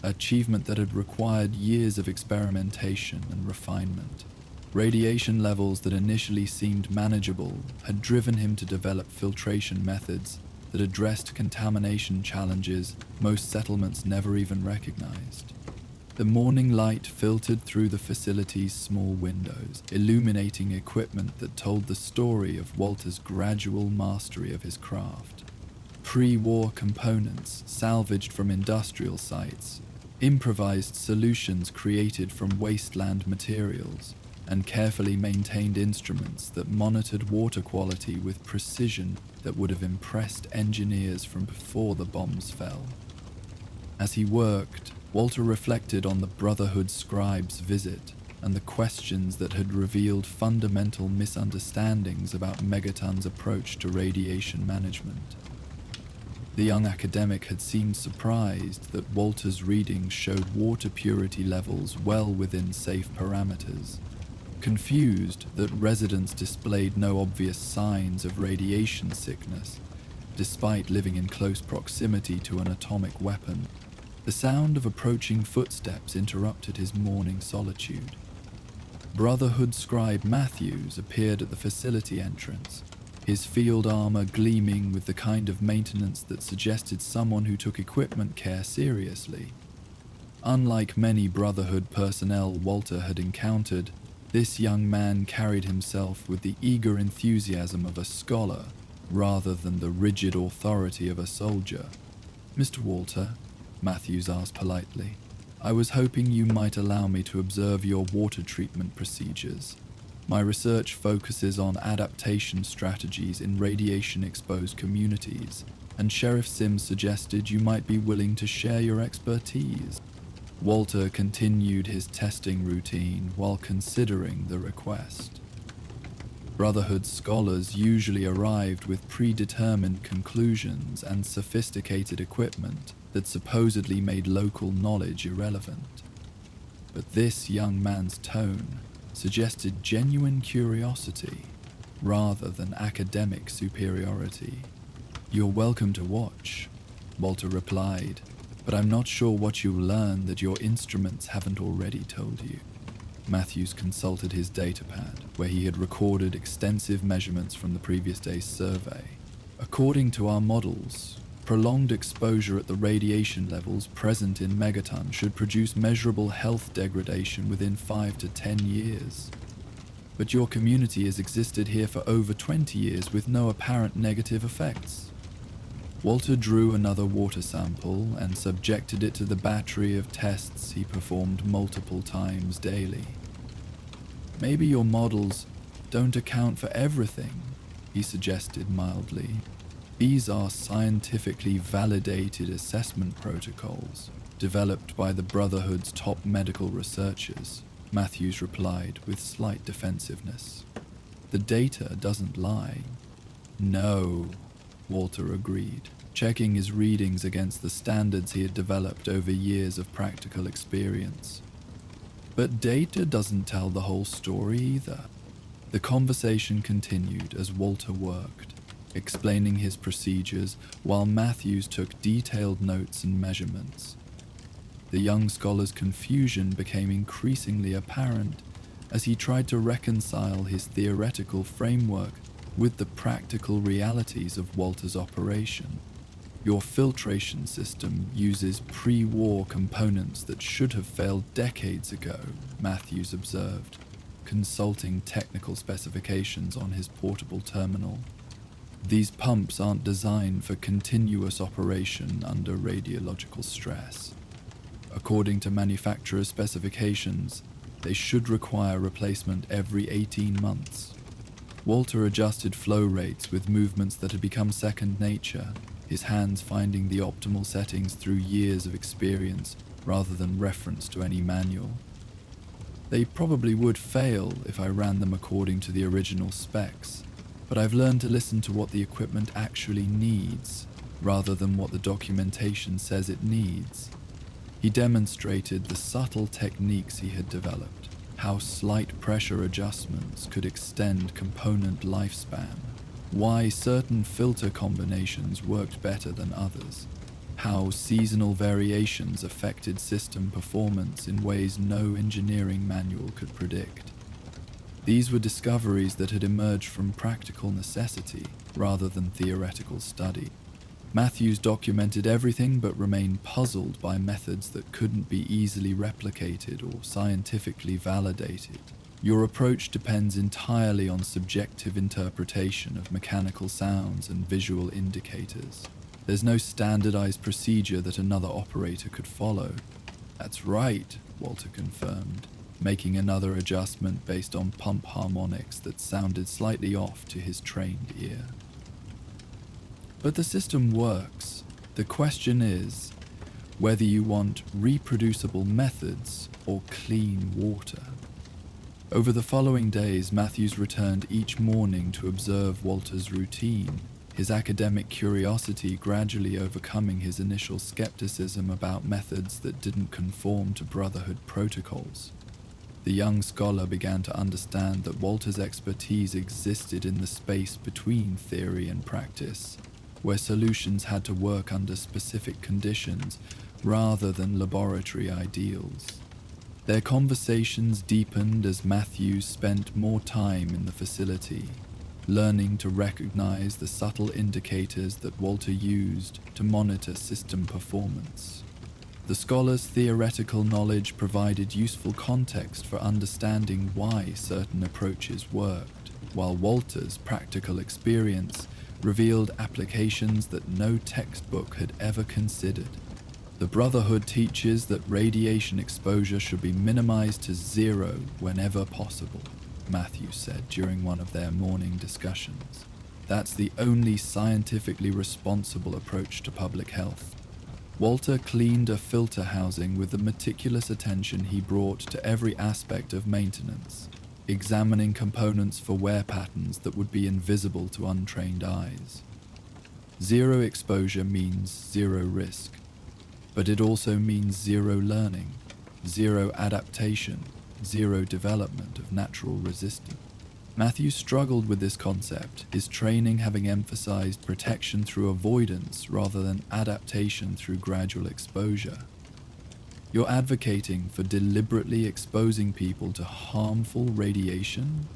an achievement that had required years of experimentation and refinement. Radiation levels that initially seemed manageable had driven him to develop filtration methods that addressed contamination challenges most settlements never even recognized. The morning light filtered through the facility's small windows, illuminating equipment that told the story of Walter's gradual mastery of his craft. Pre-war components salvaged from industrial sites, improvised solutions created from wasteland materials, and carefully maintained instruments that monitored water quality with precision that would have impressed engineers from before the bombs fell. As he worked, Walter reflected on the Brotherhood scribe's visit and the questions that had revealed fundamental misunderstandings about Megaton's approach to radiation management. The young academic had seemed surprised that Walter's readings showed water purity levels well within safe parameters, confused that residents displayed no obvious signs of radiation sickness, despite living in close proximity to an atomic weapon. The sound of approaching footsteps interrupted his morning solitude. Brotherhood scribe Matthews appeared at the facility entrance, his field armor gleaming with the kind of maintenance that suggested someone who took equipment care seriously. Unlike many Brotherhood personnel Walter had encountered, this young man carried himself with the eager enthusiasm of a scholar rather than the rigid authority of a soldier. "Mr. Walter," Matthews asked politely, "I was hoping you might allow me to observe your water treatment procedures. My research focuses on adaptation strategies in radiation-exposed communities, and Sheriff Sims suggested you might be willing to share your expertise." Walter continued his testing routine while considering the request. Brotherhood scholars usually arrived with predetermined conclusions and sophisticated equipment that supposedly made local knowledge irrelevant. But this young man's tone suggested genuine curiosity rather than academic superiority. "You're welcome to watch," Walter replied, "but I'm not sure what you'll learn that your instruments haven't already told you." Matthews consulted his datapad, where he had recorded extensive measurements from the previous day's survey. "According to our models, prolonged exposure at the radiation levels present in Megaton should produce measurable health degradation within 5 to 10 years. But your community has existed here for over 20 years with no apparent negative effects." Walter drew another water sample and subjected it to the battery of tests he performed multiple times daily. "Maybe your models don't account for everything," he suggested mildly. "These are scientifically validated assessment protocols, developed by the Brotherhood's top medical researchers," Matthews replied with slight defensiveness. "The data doesn't lie." "No," Walter agreed, checking his readings against the standards he had developed over years of practical experience. "But data doesn't tell the whole story either." The conversation continued as Walter worked, explaining his procedures while Matthews took detailed notes and measurements. The young scholar's confusion became increasingly apparent as he tried to reconcile his theoretical framework with the practical realities of Walter's operation. "Your filtration system uses pre-war components that should have failed decades ago," Matthews observed, consulting technical specifications on his portable terminal. "These pumps aren't designed for continuous operation under radiological stress. According to manufacturer specifications, they should require replacement every 18 months. Walter adjusted flow rates with movements that had become second nature, his hands finding the optimal settings through years of experience rather than reference to any manual. "They probably would fail if I ran them according to the original specs, but I've learned to listen to what the equipment actually needs, rather than what the documentation says it needs." He demonstrated the subtle techniques he had developed, how slight pressure adjustments could extend component lifespan, why certain filter combinations worked better than others, how seasonal variations affected system performance in ways no engineering manual could predict. These were discoveries that had emerged from practical necessity rather than theoretical study. Matthews documented everything but remained puzzled by methods that couldn't be easily replicated or scientifically validated. "Your approach depends entirely on subjective interpretation of mechanical sounds and visual indicators. There's no standardized procedure that another operator could follow." That's right, Walter confirmed, making another adjustment based on pump harmonics that sounded slightly off to his trained ear. But the system works. The question is whether you want reproducible methods or clean water. Over the following days, Matthews returned each morning to observe Walter's routine, his academic curiosity gradually overcoming his initial skepticism about methods that didn't conform to Brotherhood protocols. The young scholar began to understand that Walter's expertise existed in the space between theory and practice, where solutions had to work under specific conditions rather than laboratory ideals. Their conversations deepened as Matthews spent more time in the facility, learning to recognize the subtle indicators that Walter used to monitor system performance. The scholar's theoretical knowledge provided useful context for understanding why certain approaches worked, while Walter's practical experience revealed applications that no textbook had ever considered. The Brotherhood teaches that radiation exposure should be minimized to 0 whenever possible, Matthews said during one of their morning discussions. That's the only scientifically responsible approach to public health. Walter cleaned a filter housing with the meticulous attention he brought to every aspect of maintenance, examining components for wear patterns that would be invisible to untrained eyes. 0 exposure means 0 risk, but it also means 0 learning, 0 adaptation, 0 development of natural resistance. Matthews struggled with this concept, his training having emphasized protection through avoidance rather than adaptation through gradual exposure. You're advocating for deliberately exposing people to harmful radiation?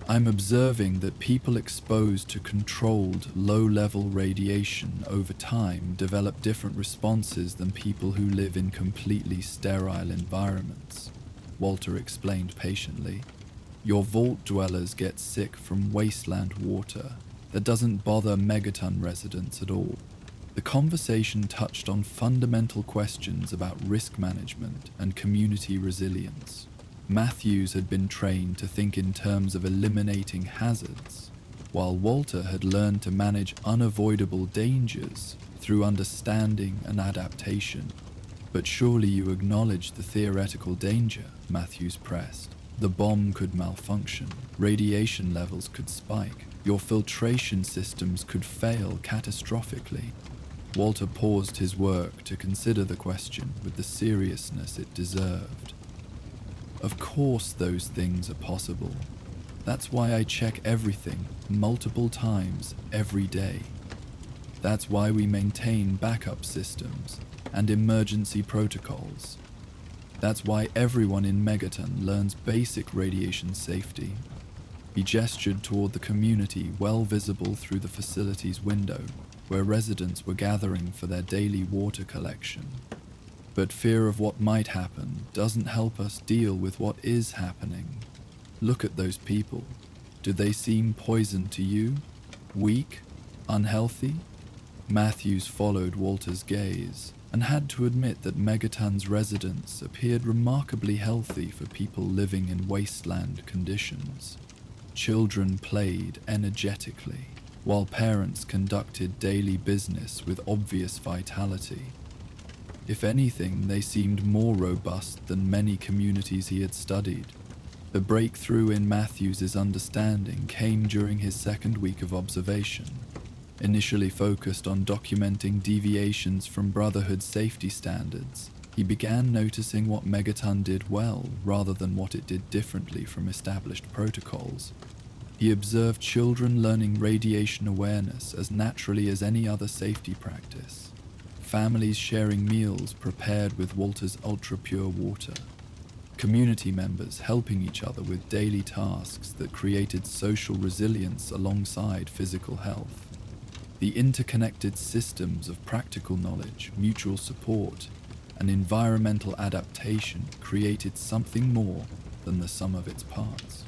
I'm observing that people exposed to controlled, low-level radiation over time develop different responses than people who live in completely sterile environments, Walter explained patiently. Your vault dwellers get sick from wasteland water that doesn't bother Megaton residents at all. The conversation touched on fundamental questions about risk management and community resilience. Matthews had been trained to think in terms of eliminating hazards, while Walter had learned to manage unavoidable dangers through understanding and adaptation. But surely you acknowledge the theoretical danger, Matthews pressed. The bomb could malfunction, radiation levels could spike, your filtration systems could fail catastrophically. Walter paused his work to consider the question with the seriousness it deserved. Of course those things are possible. That's why I check everything multiple times every day. That's why we maintain backup systems and emergency protocols. That's why everyone in Megaton learns basic radiation safety. He gestured toward the community well visible through the facility's window, where residents were gathering for their daily water collection. But fear of what might happen doesn't help us deal with what is happening. Look at those people. Do they seem poison to you? Weak? Unhealthy? Matthews followed Walter's gaze, and had to admit that Megaton's residents appeared remarkably healthy for people living in wasteland conditions. Children played energetically, while parents conducted daily business with obvious vitality. If anything, they seemed more robust than many communities he had studied. The breakthrough in Matthews's understanding came during his second week of observation. Initially focused on documenting deviations from Brotherhood safety standards, he began noticing what Megaton did well rather than what it did differently from established protocols. He observed children learning radiation awareness as naturally as any other safety practice. Families sharing meals prepared with Walter's ultra-pure water. Community members helping each other with daily tasks that created social resilience alongside physical health. The interconnected systems of practical knowledge, mutual support, and environmental adaptation created something more than the sum of its parts.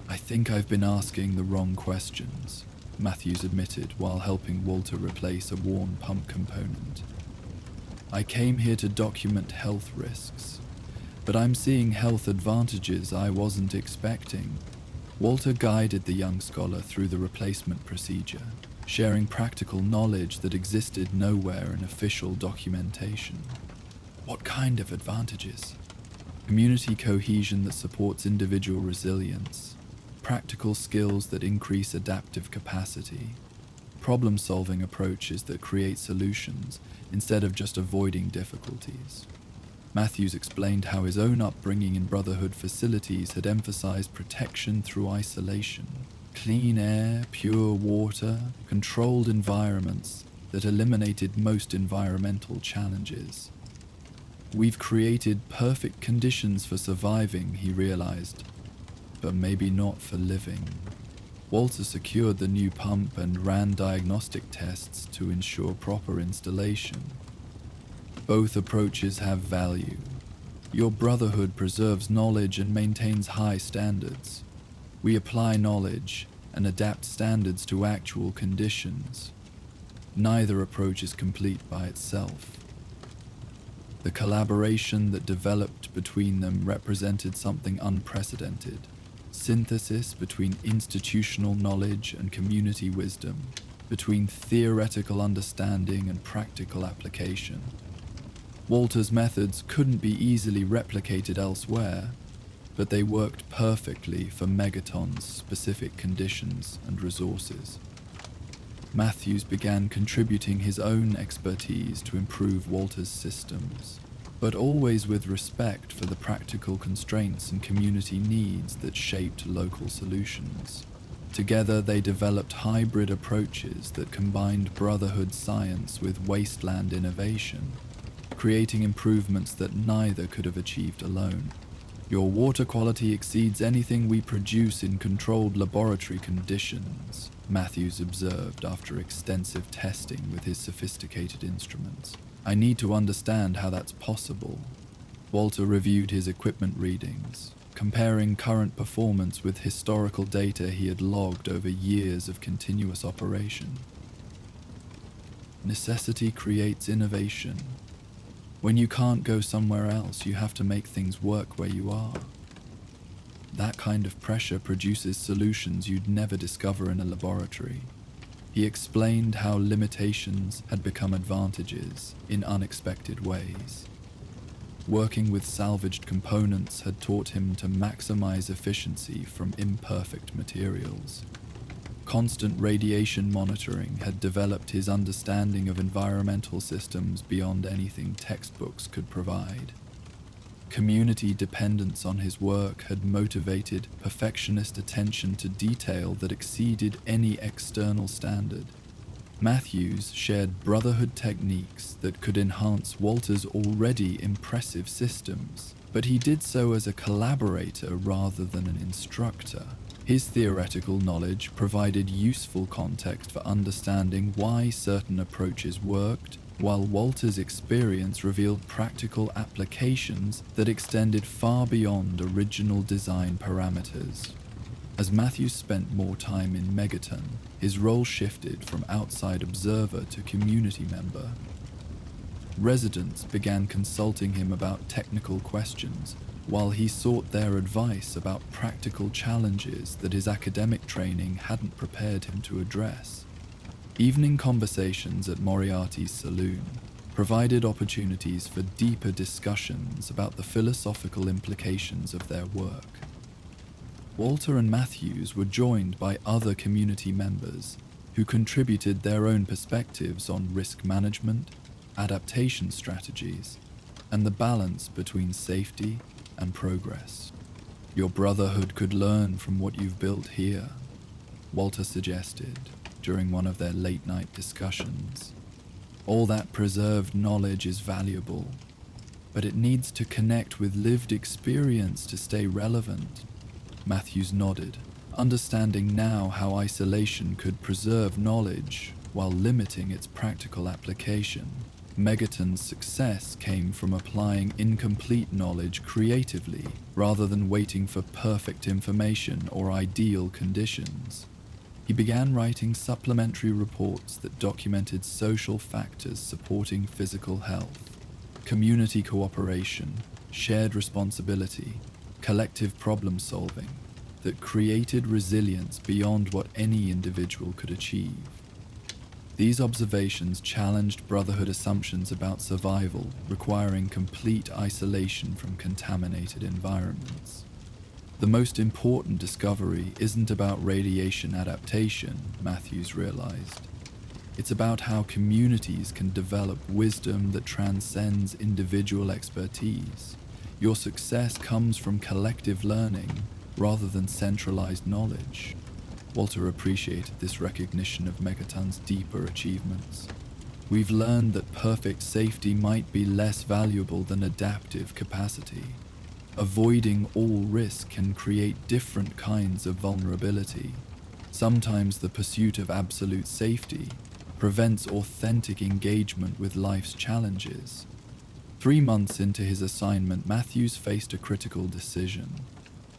I think I've been asking the wrong questions, Matthews admitted while helping Walter replace a worn pump component. I came here to document health risks, but I'm seeing health advantages I wasn't expecting. Walter guided the young scholar through the replacement procedure, sharing practical knowledge that existed nowhere in official documentation. What kind of advantages? Community cohesion that supports individual resilience, practical skills that increase adaptive capacity, problem-solving approaches that create solutions instead of just avoiding difficulties. Matthews explained how his own upbringing in Brotherhood facilities had emphasized protection through isolation, clean air, pure water, controlled environments that eliminated most environmental challenges. We've created perfect conditions for surviving, he realized, but maybe not for living. Walter secured the new pump and ran diagnostic tests to ensure proper installation. Both approaches have value. Your Brotherhood preserves knowledge and maintains high standards. We apply knowledge and adapt standards to actual conditions. Neither approach is complete by itself. The collaboration that developed between them represented something unprecedented. Synthesis between institutional knowledge and community wisdom, between theoretical understanding and practical application. Walter's methods couldn't be easily replicated elsewhere, but they worked perfectly for Megaton's specific conditions and resources. Matthews began contributing his own expertise to improve Walter's systems, but always with respect for the practical constraints and community needs that shaped local solutions. Together they developed hybrid approaches that combined Brotherhood science with wasteland innovation, creating improvements that neither could have achieved alone. Your water quality exceeds anything we produce in controlled laboratory conditions, Matthews observed after extensive testing with his sophisticated instruments. I need to understand how that's possible. Walter reviewed his equipment readings, comparing current performance with historical data he had logged over years of continuous operation. Necessity creates innovation. When you can't go somewhere else, you have to make things work where you are. That kind of pressure produces solutions you'd never discover in a laboratory. He explained how limitations had become advantages in unexpected ways. Working with salvaged components had taught him to maximize efficiency from imperfect materials. Constant radiation monitoring had developed his understanding of environmental systems beyond anything textbooks could provide. Community dependence on his work had motivated perfectionist attention to detail that exceeded any external standard. Matthews shared Brotherhood techniques that could enhance Walter's already impressive systems, but he did so as a collaborator rather than an instructor. His theoretical knowledge provided useful context for understanding why certain approaches worked, while Walter's experience revealed practical applications that extended far beyond original design parameters. As Matthews spent more time in Megaton, his role shifted from outside observer to community member. Residents began consulting him about technical questions, while he sought their advice about practical challenges that his academic training hadn't prepared him to address. Evening conversations at Moriarty's saloon provided opportunities for deeper discussions about the philosophical implications of their work. Walter and Matthews were joined by other community members who contributed their own perspectives on risk management, adaptation strategies, and the balance between safety and progress. Your Brotherhood could learn from what you've built here, Walter suggested during one of their late-night discussions. All that preserved knowledge is valuable, but it needs to connect with lived experience to stay relevant. Matthews nodded, understanding now how isolation could preserve knowledge while limiting its practical application. Megaton's success came from applying incomplete knowledge creatively rather than waiting for perfect information or ideal conditions. He began writing supplementary reports that documented social factors supporting physical health, community cooperation, shared responsibility, collective problem solving that created resilience beyond what any individual could achieve. These observations challenged Brotherhood assumptions about survival, requiring complete isolation from contaminated environments. The most important discovery isn't about radiation adaptation, Matthews realized. It's about how communities can develop wisdom that transcends individual expertise. Your success comes from collective learning rather than centralized knowledge. Walter appreciated this recognition of Megaton's deeper achievements. We've learned that perfect safety might be less valuable than adaptive capacity. Avoiding all risk can create different kinds of vulnerability. Sometimes the pursuit of absolute safety prevents authentic engagement with life's challenges. 3 months into his assignment, Matthews faced a critical decision.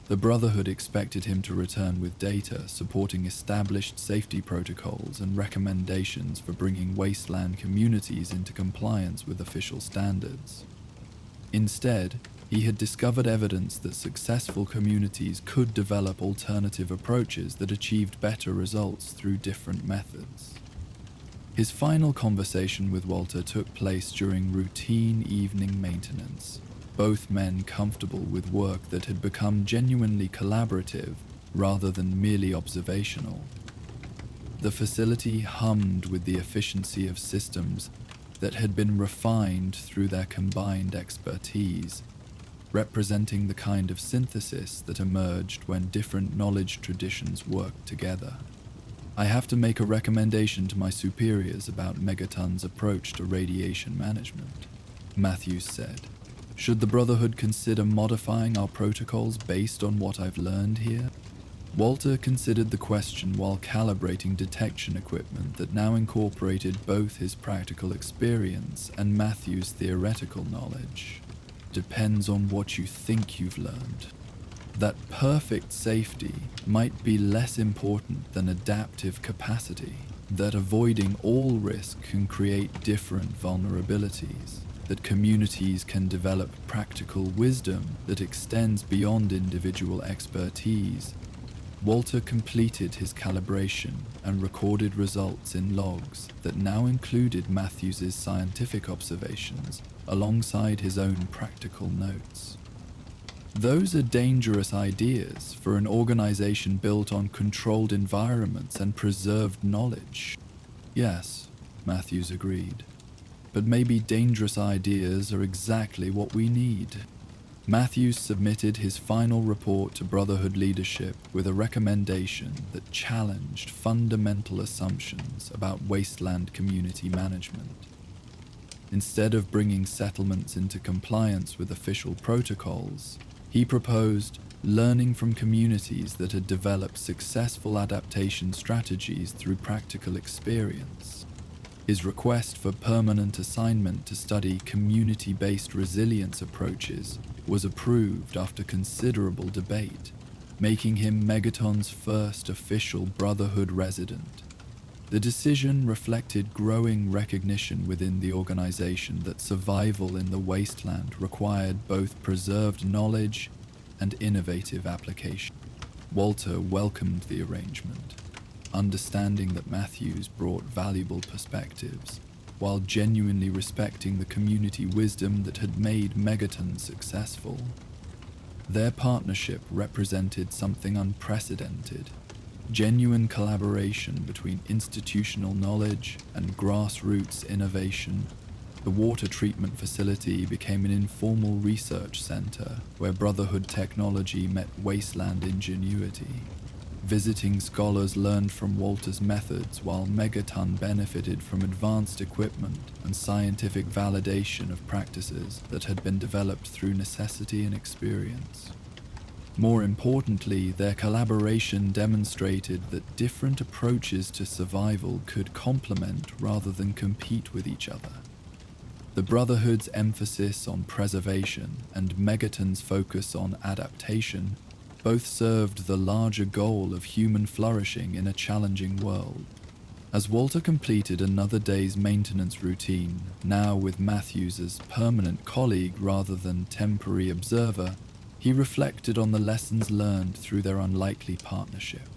The Brotherhood expected him to return with data supporting established safety protocols and recommendations for bringing wasteland communities into compliance with official standards. Instead, he had discovered evidence that successful communities could develop alternative approaches that achieved better results through different methods. His final conversation with Walter took place during routine evening maintenance, both men comfortable with work that had become genuinely collaborative rather than merely observational. The facility hummed with the efficiency of systems that had been refined through their combined expertise, representing the kind of synthesis that emerged when different knowledge traditions worked together. I have to make a recommendation to my superiors about Megaton's approach to radiation management, Matthews said. Should the Brotherhood consider modifying our protocols based on what I've learned here? Walter considered the question while calibrating detection equipment that now incorporated both his practical experience and Matthews' theoretical knowledge. Depends on what you think you've learned. That perfect safety might be less important than adaptive capacity, that avoiding all risk can create different vulnerabilities, that communities can develop practical wisdom that extends beyond individual expertise. Walter completed his calibration and recorded results in logs that now included Matthews's scientific observations alongside his own practical notes. Those are dangerous ideas for an organization built on controlled environments and preserved knowledge. Yes, Matthews agreed. But maybe dangerous ideas are exactly what we need. Matthews submitted his final report to Brotherhood leadership with a recommendation that challenged fundamental assumptions about wasteland community management. Instead of bringing settlements into compliance with official protocols, he proposed learning from communities that had developed successful adaptation strategies through practical experience. His request for permanent assignment to study community-based resilience approaches was approved after considerable debate, making him Megaton's first official Brotherhood resident. The decision reflected growing recognition within the organization that survival in the wasteland required both preserved knowledge and innovative application. Walter welcomed the arrangement, understanding that Matthews brought valuable perspectives, while genuinely respecting the community wisdom that had made Megaton successful. Their partnership represented something unprecedented. Genuine collaboration between institutional knowledge and grassroots innovation. The water treatment facility became an informal research center where Brotherhood technology met wasteland ingenuity. Visiting scholars learned from Walter's methods while Megaton benefited from advanced equipment and scientific validation of practices that had been developed through necessity and experience. More importantly, their collaboration demonstrated that different approaches to survival could complement rather than compete with each other. The Brotherhood's emphasis on preservation and Megaton's focus on adaptation both served the larger goal of human flourishing in a challenging world. As Walter completed another day's maintenance routine, now with Matthews as permanent colleague rather than temporary observer, he reflected on the lessons learned through their unlikely partnership.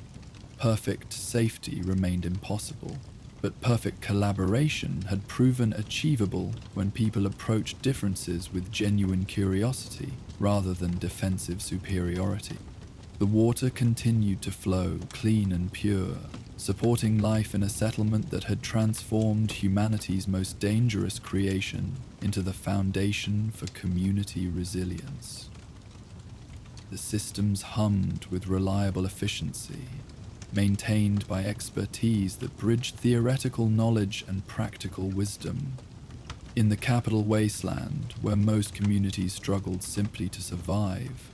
Perfect safety remained impossible, but perfect collaboration had proven achievable when people approached differences with genuine curiosity rather than defensive superiority. The water continued to flow clean and pure, supporting life in a settlement that had transformed humanity's most dangerous creation into the foundation for community resilience. The systems hummed with reliable efficiency, maintained by expertise that bridged theoretical knowledge and practical wisdom. In the capital wasteland, where most communities struggled simply to survive,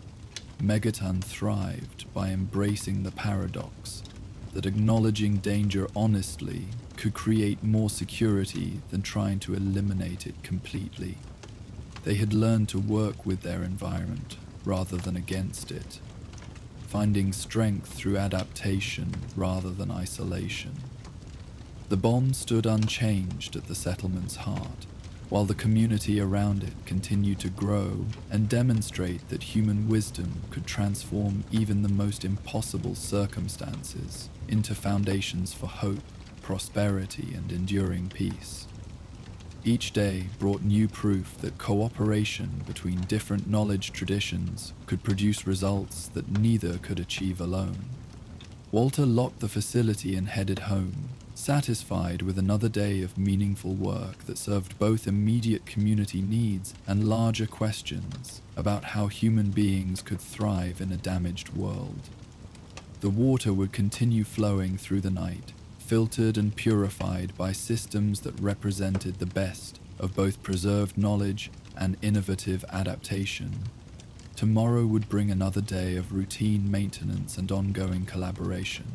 Megaton thrived by embracing the paradox that acknowledging danger honestly could create more security than trying to eliminate it completely. They had learned to work with their environment rather than against it, finding strength through adaptation rather than isolation. The bomb stood unchanged at the settlement's heart, while the community around it continued to grow and demonstrate that human wisdom could transform even the most impossible circumstances into foundations for hope, prosperity, and enduring peace. Each day brought new proof that cooperation between different knowledge traditions could produce results that neither could achieve alone. Walter locked the facility and headed home, satisfied with another day of meaningful work that served both immediate community needs and larger questions about how human beings could thrive in a damaged world. The water would continue flowing through the night, filtered and purified by systems that represented the best of both preserved knowledge and innovative adaptation. Tomorrow would bring another day of routine maintenance and ongoing collaboration.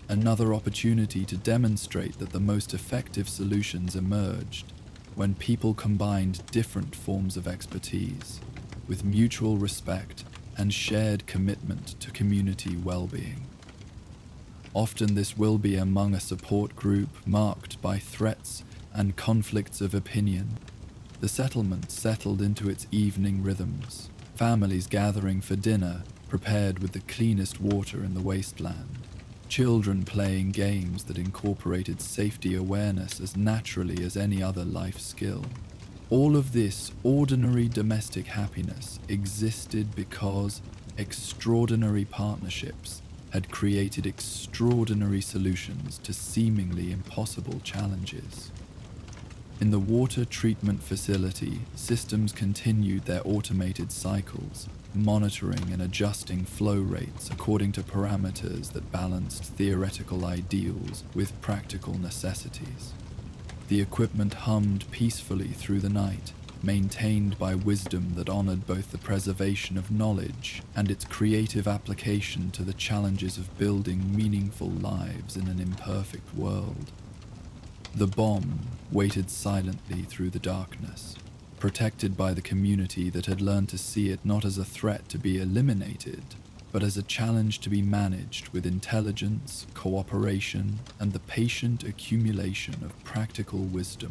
Another opportunity to demonstrate that the most effective solutions emerged when people combined different forms of expertise with mutual respect and shared commitment to community well-being. Often this will be among a support group marked by threats and conflicts of opinion. The settlement settled into its evening rhythms, families gathering for dinner prepared with the cleanest water in the wasteland, children playing games that incorporated safety awareness as naturally as any other life skill. All of this ordinary domestic happiness existed because extraordinary partnerships had created extraordinary solutions to seemingly impossible challenges. In the water treatment facility, systems continued their automated cycles, monitoring and adjusting flow rates according to parameters that balanced theoretical ideals with practical necessities. The equipment hummed peacefully through the night, maintained by wisdom that honored both the preservation of knowledge and its creative application to the challenges of building meaningful lives in an imperfect world. The bomb waited silently through the darkness, protected by the community that had learned to see it not as a threat to be eliminated, but as a challenge to be managed with intelligence, cooperation, and the patient accumulation of practical wisdom.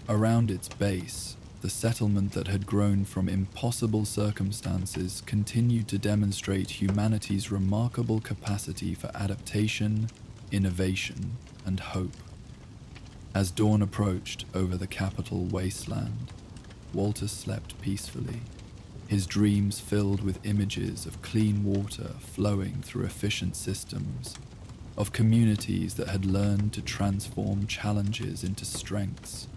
Around its base, the settlement that had grown from impossible circumstances continued to demonstrate humanity's remarkable capacity for adaptation, innovation, and hope. As dawn approached over the capital wasteland, Walter slept peacefully, his dreams filled with images of clean water flowing through efficient systems, of communities that had learned to transform challenges into strengths,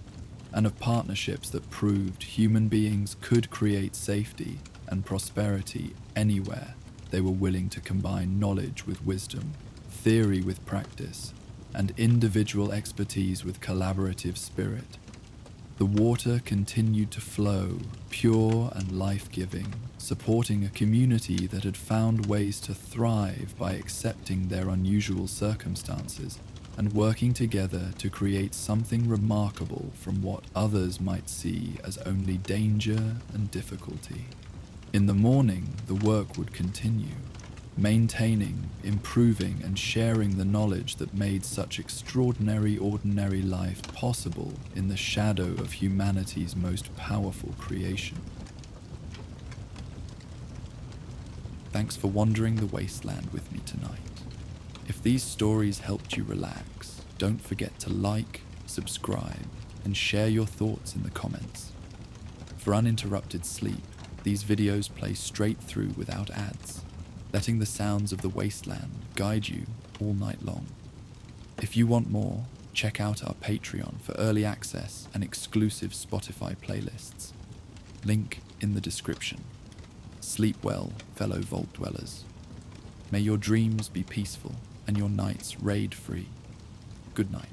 and of partnerships that proved human beings could create safety and prosperity anywhere they were willing to combine knowledge with wisdom, theory with practice, and individual expertise with collaborative spirit. The water continued to flow, pure and life-giving, supporting a community that had found ways to thrive by accepting their unusual circumstances and working together to create something remarkable from what others might see as only danger and difficulty. In the morning, the work would continue. maintaining, improving, and sharing the knowledge that made such extraordinary ordinary life possible in the shadow of humanity's most powerful creation. Thanks for wandering the wasteland with me tonight. If these stories helped you relax, don't forget to like, subscribe, and share your thoughts in the comments. For uninterrupted sleep, these videos play straight through without ads, letting the sounds of the wasteland guide you all night long. If you want more, check out our Patreon for early access and exclusive Spotify playlists. Link in the description. Sleep well, fellow vault dwellers. May your dreams be peaceful and your nights raid-free. Good night.